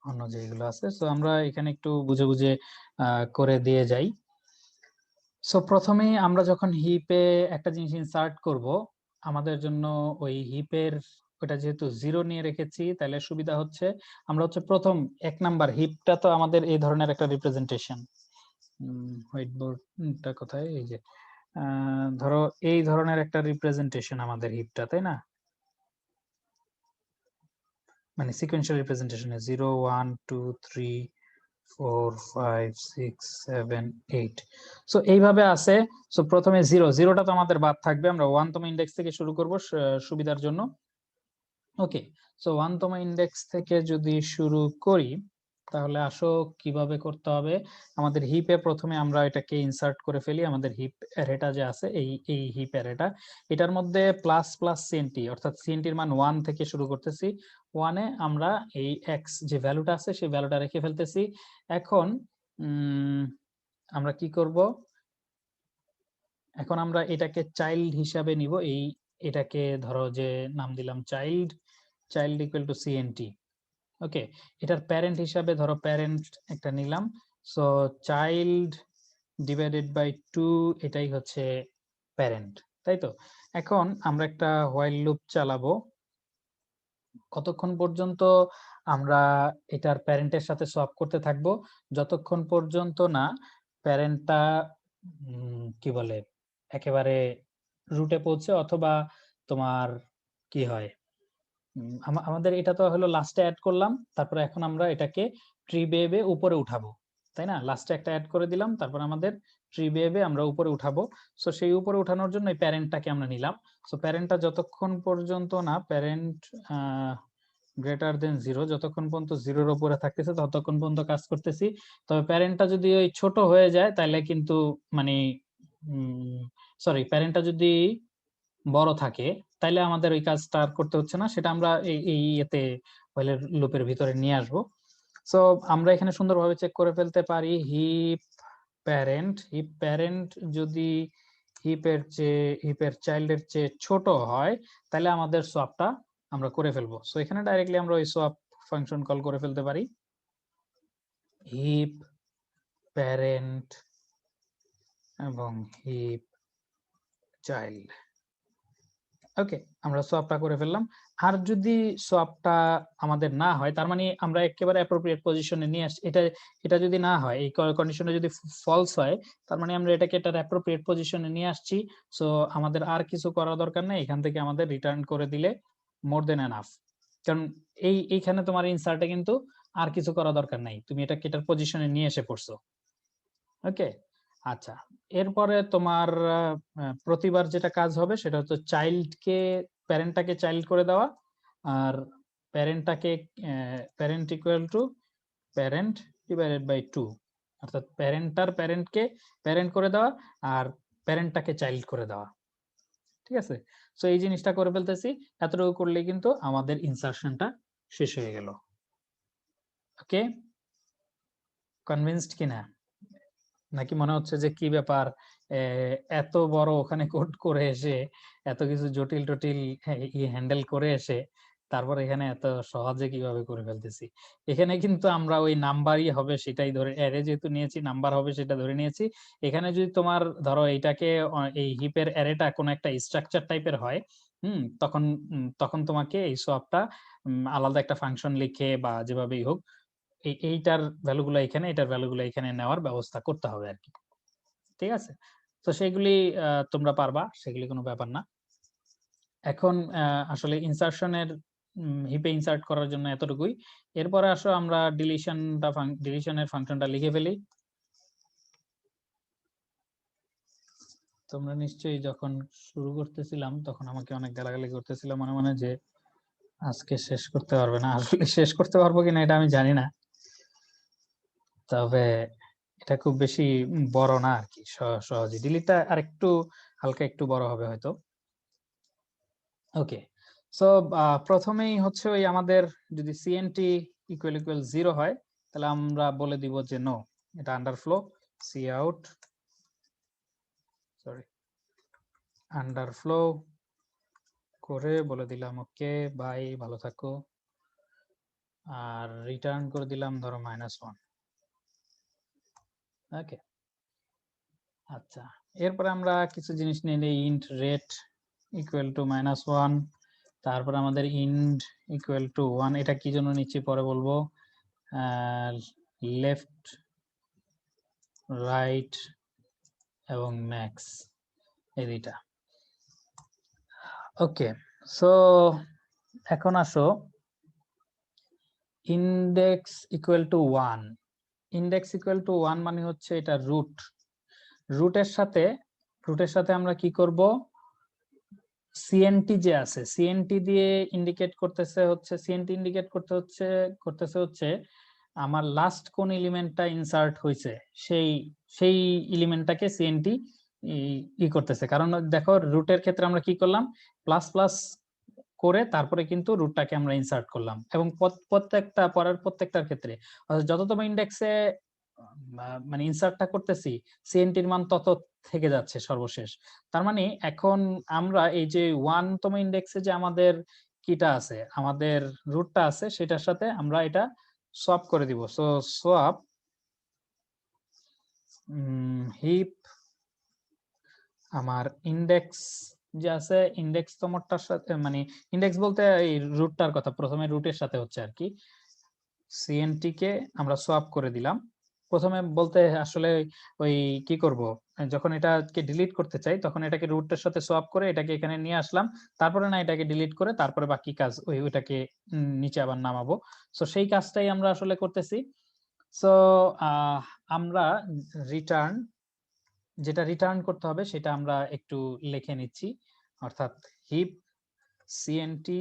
Speaker 1: অন্য যেগুলো আছে। সো আমরা এখানে একটু বুঝে বুঝে করে দিয়ে যাই। সো প্রথমেই আমরা যখন হিপে একটা জিনিস ইনসার্ট করব, আমাদের জন্য ওই হিপের ওটা যেহেতু 0 নিয়ে রেখেছি তাহলে সুবিধা হচ্ছে আমরা হচ্ছে প্রথম 1 নাম্বার হিপটা তো আমাদের এই ধরনের একটা রিপ্রেজেন্টেশন। হোয়াইট বোর্ডটা কোথায়? এই যে ধরো এই ধরনের একটা রিপ্রেজেন্টেশন আমাদের হিপটা, তাই না? মানে সিকোয়েন্সিয়াল রিপ্রেজেন্টেশনে 0 1 2 3 4 5 6 7 8। সো এইভাবে আছে। সো প্রথমে 0টা তো আমাদের বাদ থাকবে, আমরা 1তম ইনডেক্স থেকে শুরু করব সুবিধার জন্য। ওকে, সো 1তম ইনডেক্স থেকে যদি শুরু করি তাহলে আসো কিভাবে করতে হবে। আমাদের হিপে প্রথমে আমরা এটাকে ইনসার্ট করে ফেলি। আমাদের হিপ অ্যারেটা যে আছে এই হিপ অ্যারেটা, এটার মধ্যে প্লাস প্লাস সিএনটি অর্থাৎ সিএনটির মান 1 থেকে শুরু করতেছি। 1 এ আমরা এই এক্স যে ভ্যালুটা আছে সেই ভ্যালুটা রেখে ফেলতেছি। এখন আমরা কি করব, এখন আমরা এটাকে চাইল্ড হিসাবে নিব। এটাকে ধরো যে নাম দিলাম চাইল্ড ইকুয়াল টু সিএনটি। ওকে, এটার প্যারেন্ট হিসাবে ধরো প্যারেন্ট একটা নিলাম। সো চাইল্ড ডিভাইডেড বাই 2 এটাই হচ্ছে প্যারেন্ট, তাই তো? এখন আমরা একটা হোয়াইল লুপ চালাবো কতক্ষণ পর্যন্ত আমরা এটার প্যারেন্টের সাথে সোয়াপ করতে থাকবো, যতক্ষণ পর্যন্ত না প্যারেন্টটা কি বলে একেবারে রুটে পৌঁছে, অথবা তোমার কি হয় আমাদের এটা তো হলো লাস্টে অ্যাড করলাম, তারপরে এখন আমরা এটাকে ট্রি বেবে উপরে উঠাবো, তাই না? লাস্টে একটা অ্যাড করে দিলাম, তারপর আমাদের ট্রি বেবে আমরা উপরে উঠাবো। সো সেই উপরে উঠানোর জন্য এই প্যারেন্টটাকে আমরা নিলাম। সো প্যারেন্টটা যতক্ষণ পর্যন্ত না প্যারেন্ট গ্রেটার দেন 0, যতক্ষণ পর্যন্ত 0-এর উপরে থাকতেছে ততক্ষণ পর্যন্ত কাজ করতেছি। তবে প্যারেন্টটা যদি ওই ছোট হয়ে যায় তাহলে কিন্তু মানে সরি প্যারেন্টটা যদি বড় থাকে তাইলে আমাদের ওই কাজটা আর করতে হচ্ছে না, সেটা আমরা এই এতে হোয়াইল লুপের ভিতরে নিয়ে আসব। সো আমরা এখানে সুন্দরভাবে চেক করে ফেলতে পারি হিপ প্যারেন্ট যদি হিপের চাইল্ডের চেয়ে ছোট হয় তাহলে আমাদের সোয়াপটা আমরা করে ফেলবো। সো এখানে ডাইরেক্টলি আমরা ওই সোয়াপ ফাংশন কল করে ফেলতে পারি, হিপ প্যারেন্ট এবং হিপ চাইল্ড। ওকে, আমরা সোয়াপটা করে ফেললাম। আর যদি সোয়াপটা আমাদের না হয়, তার মানে আমরা একেবারে অ্যাপ্রোপ্রিয়েট পজিশনে নিয়ে আসি, এটা যদি না হয়, এই কন্ডিশনে যদি ফলস হয়, তার মানে আমরা এটাকে এটার অ্যাপ্রোপ্রিয়েট পজিশনে নিয়ে আসছি। সো আমাদের আর কিছু করার দরকার নেই, এখান থেকে আমাদের রিটার্ন করে দিলে মোর দেন এনাফ। কারণ এইখানে তোমার ইনসার্টে কিন্তু আর কিছু করা দরকার নাই, তুমি এটাকে এটার পজিশনে নিয়ে এসে পড়ছো। ওকে, আচ্ছা, এরপরে তোমার প্রতিবার যেটা কাজ হবে সেটা হচ্ছে প্যারেন্টটাকে চাইল্ড করে দেওয়া, আর parent equal to parent divided by 2, অর্থাৎ প্যারেন্টকে প্যারেন্ট করে দেওয়া আর প্যারেন্টটাকে চাইল্ড করে দেওয়া। ঠিক আছে, সো এই জিনিসটা করে ফেলতেছি। এতটুকু করলে কিন্তু আমাদের ইনসারশনটা শেষ হয়ে গেল। ওকে, কনভিন্সড কিনা? নাকি মনে হচ্ছে যে কি ব্যাপার, এত বড় ওখানে কোড করে এসে এত কিছু জটিল টটিল হ্যান্ডেল করে এসে তারপর এখানে এত সহজে কিভাবে করে ফেলতেছি। এখানে কিন্তু আমরা ওই নাম্বারই হবে সেটাই ধরে, অ্যারে যেহেতু নিয়েছি নাম্বার হবে সেটা ধরে নিয়েছি। এখানে যদি তোমার ধরো এইটাকে এই হিপের অ্যারেটা কোনো একটা স্ট্রাকচার টাইপের হয়, তখন তোমাকে এই সোয়াপটা আলাদা একটা ফাংশন লিখে বা যেভাবেই হোক এইটার ভ্যালুগুলো এখানে, এটার ভ্যালুগুলো এখানে নেওয়ার ব্যবস্থা করতে হবে আর কি। ঠিক আছে, তো সেগুলি তোমরা পারবা, সেগুলি কোনো ব্যাপার না। এখন আসলে ইনসারশনের হিপে ইনসার্ট করার জন্য এতটুকুই। এরপরে আসো আমরা ডিলিশনের ফাংশনটা লিখে ফেলি। তোমরা নিশ্চয়ই যখন শুরু করতেছিলাম তখন আমাকে অনেক গালাগালি করতেছিল মনে মনে যে আজকে শেষ করতে পারবে না। আসলে শেষ করতে পারবো কিনা এটা আমি জানি না, তবে এটা খুব বেশি বড় না আর কি, সহজে ডিলিটটা আর একটু হালকা একটু বড় হবে হয়তো। ওকে, সো প্রথমেই হচ্ছে ওই আমাদের যদি সিএনটি ইকুয়াল 0 হয় তাহলে আমরা বলে দিব যে নো, এটা underflow C out, sorry underflow করে বলে দিলাম ওকে বাই, ভালো থাকো, আর রিটার্ন করে দিলাম ধরো -1। ওকে, আচ্ছা, এরপরে আমরা কিছু জিনিস নিয়ে নেই, ইন্ট রেট ইকুয়াল টু -1, তারপর আমাদের ইন্ড ইকুয়াল টু 1, এটা কি জন্য নিচ্ছি পরে বলবো। লেফট, রাইট এবং ম্যাক্স, এই দুইটা। ওকে, সো এখন আসো index equal to 1। Index equal to 1 মানে হচ্ছে এটা রুট। রুটের সাথে আমরা কি করব, সিএনটি যে আছে, সিএনটি দিয়ে ইন্ডিকেট করতেছে হচ্ছে, সিএনটি ইন্ডিকেট করতেছে হচ্ছে আমার লাস্ট কোন এলিমেন্টটা ইনসার্ট হয়েছে, সেই সেই এলিমেন্টটাকে সিএনটি ই করতেছে। কারণ দেখো রুটের ক্ষেত্রে আমরা কি করলাম, প্লাস প্লাস করে তারপরে কিন্তু রুটটাকে আমরা ইনসার্ট করলাম, এবং প্রত্যেকটা পরের প্রত্যেকটার ক্ষেত্রে যততম ইন্ডেক্সে মানে ইনসার্টটা করতেছি, সিএনটির মান তত থেকে যাচ্ছে সর্বশেষ। তার মানে এখন আমরা এই যে 1তম ইন্ডেক্সে যে আমাদের কিটা আছে, আমাদের রুটটা আছে, সেটার সাথে আমরা এটা সোয়াপ করে দিব। সো সোয়াপ হিপ আমার ইন্ডেক্স যে আছে, ইন্ডেক্স তমটার সাথে, মানে ইন্ডেক্স বলতে এই রুটটার কথা, প্রথমে রুটের সাথে হচ্ছে আর কি, সিএনটি কে আমরা সোয়াপ করে দিলাম। প্রথমে বলতে আসলে ওই কি করব, যখন এটাকে ডিলিট করতে চাই তখন এটাকে রুটের সাথে সোয়াপ করে এটাকে এখানে নিয়ে আসলাম, তারপরে না এটাকে ডিলিট করে তারপরে বাকি কাজ ওইটাকে নিচে আবার নামাবো। সো সেই কাজটাই আমরা আসলে করতেছি। সো আমরা রিটার্ন, যেটা রিটার্ন করতে হবে সেটা আমরা একটু লিখে নিচ্ছি, অর্থাৎ heap CNT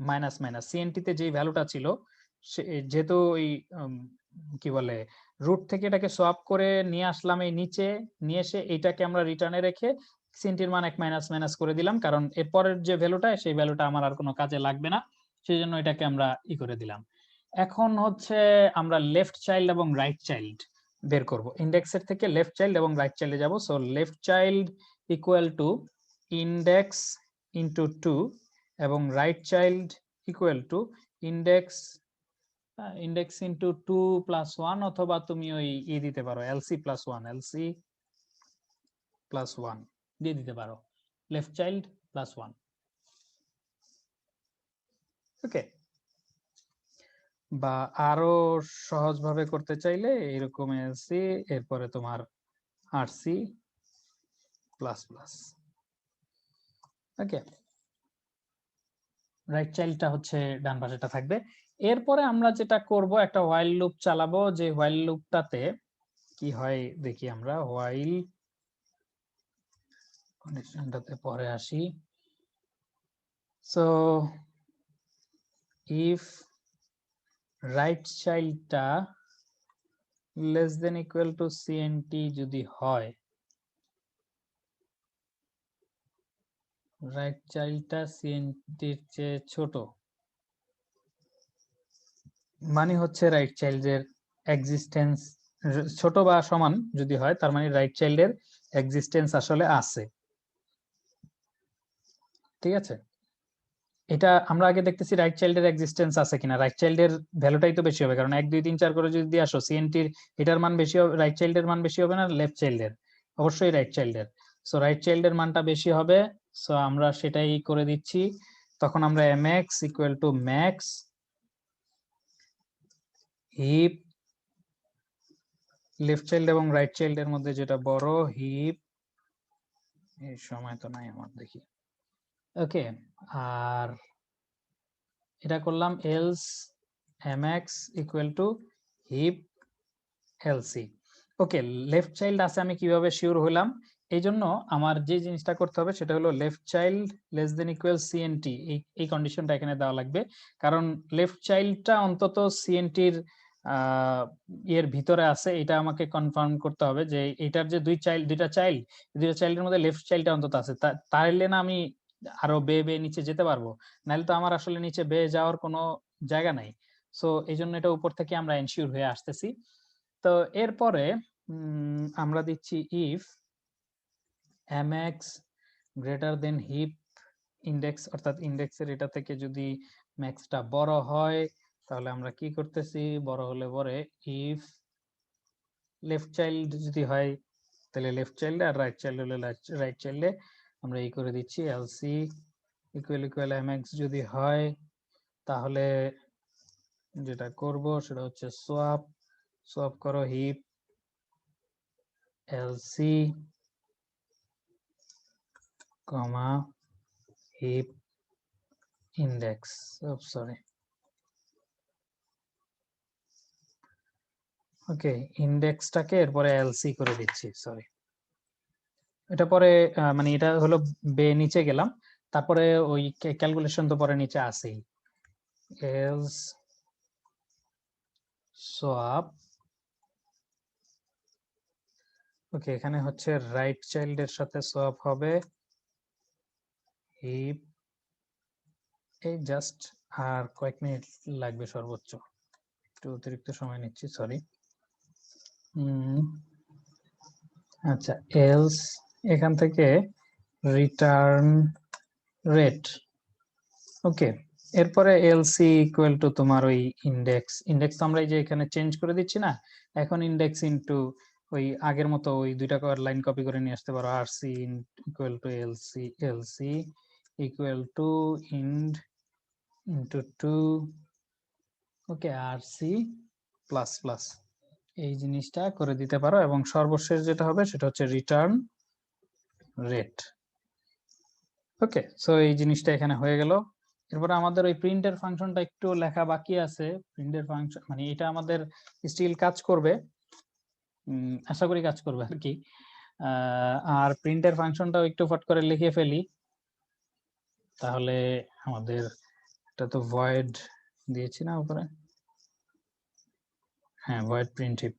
Speaker 1: minus minus, CNT তে যে ভ্যালুটা ছিল যেহেতু ওই কি বলে রুট থেকে এটাকে সোয়াপ করে নিয়ে আসলাম এই নিচে, নিয়ে এসে এইটাকে আমরা রিটার্নে রেখে সিএনটির মান এক মাইনাস মাইনাস করে দিলাম, কারণ এরপরের যে ভ্যালুটা সেই ভ্যালুটা আমার আর কোনো কাজে লাগবে না, সেই জন্য এটাকে আমরা ই করে দিলাম। এখন হচ্ছে আমরা লেফট চাইল্ড এবং রাইট চাইল্ড বের করব, ইন্ডেক্সের থেকে লেফট চাইল্ড এবং রাইট চাইল্ডে যাব। So left child equal to index into 2 এবং right child equal to index index into 2 plus 1, অথবা তুমি ওই দিতে পারো এলসি প্লাস 1, এলসি প্লাস 1 দিয়ে দিতে পারো, লেফট চাইল্ড প্লাস 1। ওকে, বা আরো সহজভাবে করতে চাইলে এরকম এলসি এরপরে তোমার আরসি প্লাস প্লাস। ওকে, রাইট চাইল্ডটা হচ্ছে ডান পাশেটা থাকবে। এরপরে আমরা যেটা করব, একটা হোয়াইল লুপ চালাবো, যে হোয়াইল লুপটাতে কি হয় দেখি আমরা, হোয়াইল কন্ডিশনটাতে পরে আসি। সো ইফ রাইট চাইল্ডটা less than equal to CNT যদি হয়, রাইট চাইল্ডটা সিএনটির চেয়ে ছোট, মানে হচ্ছে রাইট চাইল্ডের এক্সিস্টেন্স ছোট বা সমান যদি হয়, তার মানে রাইট চাইল্ডের এক্সিস্টেন্স আসলে আছে। ঠিক আছে, এটা আমরা আগে দেখতেছি রাইট চাইল্ডের এক্সিস্টেন্স আছে কিনা। রাইট চাইল্ডের ভ্যালুটাই তো বেশি হবে, কারণ 1 2 3 4 করে যদি আসো, সিএনটির এটার মান বেশি হবে, রাইট চাইল্ডের মান বেশি হবে না লেফট চাইল্ডের? অবশ্যই রাইট চাইল্ডের। সো রাইট চাইল্ডের মানটা বেশি হবে, সো আমরা সেটাই করে দিচ্ছি। তখন আমরা mx equal to max heap left child এবং রাইট চাইল্ডের মধ্যে যেটা বড়, হিপ, এই সময় তো নাই আমার, দেখি। ওকে, আর এটা করলাম else mx equal to heap LC. Okay, left child আছে আমি কিভাবে শিওর হলাম, এই জন্য আমার যে জিনিসটা করতে হবে সেটা হলো left child less than equal CNT, এই কন্ডিশনটা এখানে দেওয়া লাগবে, কারণ লেফট চাইল্ডটা অন্তত সিএনটির এর ভিতরে আছে, এটা আমাকে কনফার্ম করতে হবে যে এটার যে দুইটা চাইল্ডের মধ্যে লেফট চাইল্ডটা অন্তত আছে, তাহলে না আমি আরো বেয়ে বেয়ে নিচে যেতে পারবো, নাহলে তো আমার আসলে নিচে বেয়ে যাওয়ার কোনো জায়গা নাই। সো এই জন্য এটা উপর থেকে আমরা এনশিওর হয়ে আসতেছি। তো এরপরে আমরা দিচ্ছি if mx greater then heap index, অর্থাৎ ইন্ডেক্সের এটা থেকে যদি ম্যাক্সটা বড় হয়, তাহলে আমরা কি করতেছি, বড় হলে পরে ইফ লেফট চাইল্ড যদি হয় তাহলে লেফট চাইল্ডে, আর রাইট চাইল্ড হলে রাইট চাইল্ডে আমরা এই করে দিচ্ছি এলসি ইকুয়াল ইকুয়াল mx যদি হয় তাহলে যেটা করব সেটা হচ্ছে সোয়াপ করো হিপ এলসি কমা হিপ ইন্ডেক্স সরি ওকে ইন্ডেক্সটাকে এরপরে এলসি করে দিচ্ছি সরি এটা পরে মানে এটা হলো নিচে গেলাম তারপরে ওই ক্যালকুলেশন তো পরে নিচে আসেই এলস সোয়াপ ওকে এখানে হচ্ছে রাইট চাইল্ডের সাথে সোয়াপ হবে হিপ এই জাস্ট আর কয়েক মিনিট লাগবে সর্বোচ্চ একটু অতিরিক্ত সময় নিচ্ছি সরি আচ্ছা এলস এখান থেকে রিটার্ন রেট ওকে এরপরে এলসি ইকুয়াল টু তোমার ওই ইন্ডেক্স তো আমরা এই যে এখানে চেঞ্জ করে দিচ্ছি না এখন ইন্ডেক্স ইনটু ওই আগের মতো ওই দুইটা লাইন কপি করে নিয়ে আসতে পারো RC equal to LC equal to ইন্ড into 2 okay RC plus plus এই জিনিসটা করে দিতে পারো এবং সর্বশেষ যেটা হবে সেটা হচ্ছে রিটার্ন রেট ওকে সো এই জিনিসটা এখানে হয়ে গেল এরপর আমাদের ওই প্রিন্টের ফাংশনটা একটু লেখা বাকি আছে প্রিন্টের ফাংশন মানে এটা আমাদের স্টিল কাজ করবে আশা করি কাজ করবে আর কি আর প্রিন্টের ফাংশনটাও একটু ফট করে লিখে ফেলি তাহলে আমাদের এটা তো ভয়েড দিয়েছি না উপরে হ্যাঁ void print heap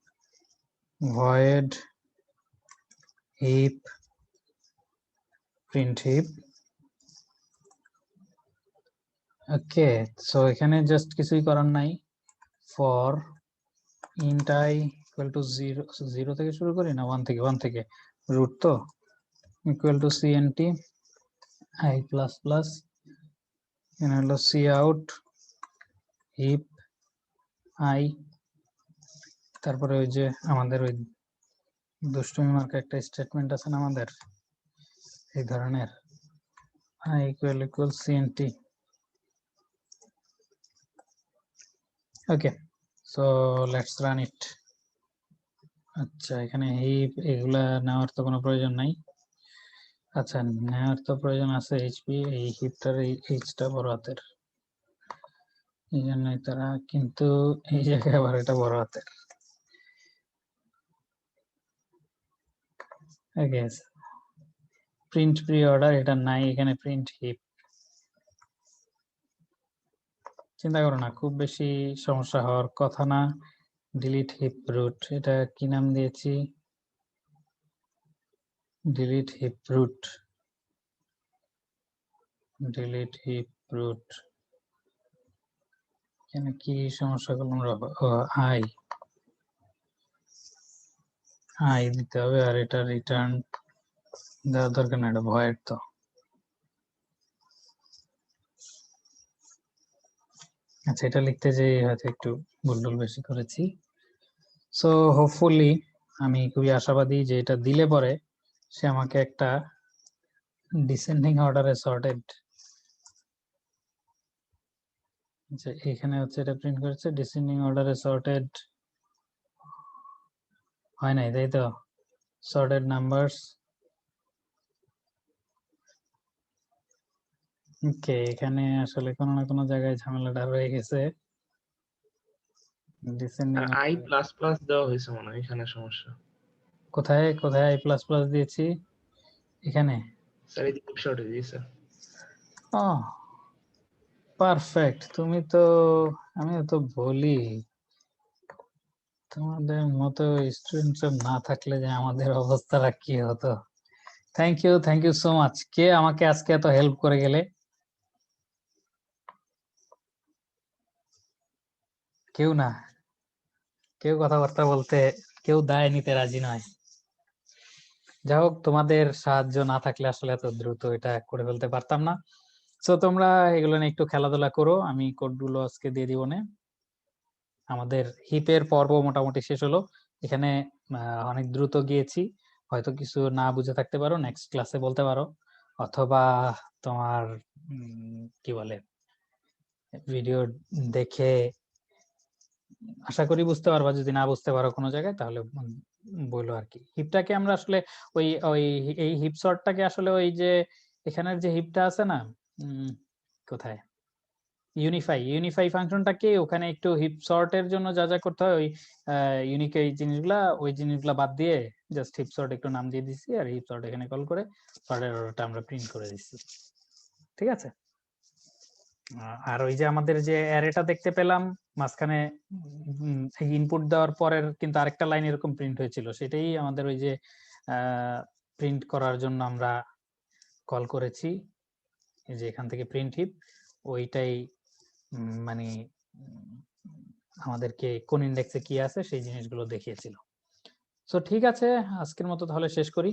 Speaker 1: void heap print heap okay so এখানে জাস্ট কিছুই করার নাই for int I equal to 0 থেকে শুরু করি না 1 থেকে রুট তো equal to cnt I plus plus এখানে হলো cout heap I তারপরে ওই যে আমাদের ওই দুষ্টুমি মার্কা একটা স্টেটমেন্ট আছে না আমাদের এই ধরনের I equal cnt okay so let's run it আচ্ছা এখানে হিপ এগুলা নেওয়ার তো কোনো প্রয়োজন নাই আচ্ছা নেওয়ার তো প্রয়োজন আছে এইচপি এই হিপটার এই এইচটা বড় হাতের এই জন্যই তারা কিন্তু এই জায়গায় আবার এটা বড় হাতের ওকে প্রিন্ট প্রি অর্ডার এটা নাই এখানে প্রিন্ট হিপ চিন্তা করো না খুব বেশি সমস্যা হওয়ার কথা না ডিলিট হিপ রুট এটা কি নাম দিয়েছি ডিলিট হিপ রুট এখানে কি সমস্যা করলাম আই দিতে হবে আর এটা রিটার্ন দেওয়ার দরকার না এটা ভয়েড তো আচ্ছা এটা লিখতে যে হয়তো একটু ভুল বেশি করেছি সো হোপফুলি আমি খুবই আশাবাদী যে এটা দিলে পরে সে আমাকে একটা ডিসেন্ডিং অর্ডারে সর্টেড যে এখানে হচ্ছে এটা প্রিন্ট করেছে ডিসেন্ডিং অর্ডারে সর্টেড হয় নাই তাই তো সর্টেড নাম্বারস ওকে এখানে আসলে কোনো না কোনো জায়গায় ঝামেলাটা রয়ে গেছে ডিসেন্ডিং
Speaker 2: আই প্লাস প্লাস দেওয়া হয়েছে মনে হয় এখানে সমস্যা
Speaker 1: কোথায় কোথায় আই প্লাস প্লাস দিয়েছি এখানে
Speaker 2: স্যার এই যে শর্টে দিয়েছে
Speaker 1: ও পারফেক্ট তুমি তো আমি তো বলি তোমাদের মতো স্টুডেন্ট না থাকলে যে আমাদের অবস্থাটা কি হতো থ্যাংক ইউ সো মাচ কে আমাকে আজকে এত হেল্প করে গেলে কেউ না কেউ কথাবার্তা বলতে কেউ দায় নিতে রাজি নয় যাই হোক তোমাদের সাহায্য না থাকলে আসলে এত দ্রুত এটা করে ফেলতে পারতাম না সো তোমরা এগুলো নিয়ে একটু খেলাধুলা করো আমি কোডগুলো আজকে দিয়ে দিব না আমাদের হিপের পর্ব মোটামুটি শেষ হলো এখানে অনেক দ্রুত গিয়েছি হয়তো কিছু না বুঝে থাকতে পারো নেক্সট ক্লাসে বলতে পারো অথবা তোমার কি বলে ভিডিও দেখে আশা করি বুঝতে পারবা, যদি না বুঝতে পারো কোনো জায়গায় তাহলে বলো আর কি। হিপটাকে আমরা আসলে ওই ওই এই হিপ সর্টটাকে আসলে ওই যে এখানের যে হিপটা আছে না, কোথায় ইউনিফাই ফাংশনটাকে ওখানে একটু হিপ সর্টের জন্য যা যা করতে হয় ওই ইউনিক এই জিনিসগুলা বাদ দিয়ে জাস্ট হিপ সর্ট একটু নাম দিয়ে দিছি, আর হিপ সর্ট এখানে কল করে সর্টের অর্ডারটা আমরা প্রিন্ট করে দিচ্ছি। ঠিক আছে। আর ওই যে আমাদের যে অ্যারেটা দেখতে পেলাম মাঝখানে ইনপুট দেওয়ার পরের কিন্তু আরেকটা লাইন এরকম প্রিন্ট হয়েছিল, সেটাই আমাদের ওই যে প্রিন্ট করার জন্য আমরা কল করেছি, এই যে এখান থেকে প্রিন্ট হিপ, ওইটাই মানে আমাদেরকে কোন ইন্ডেক্সে কি আছে সেই জিনিসগুলো দেখিয়েছিল। সো ঠিক আছে, আজকের মতো তাহলে শেষ করি।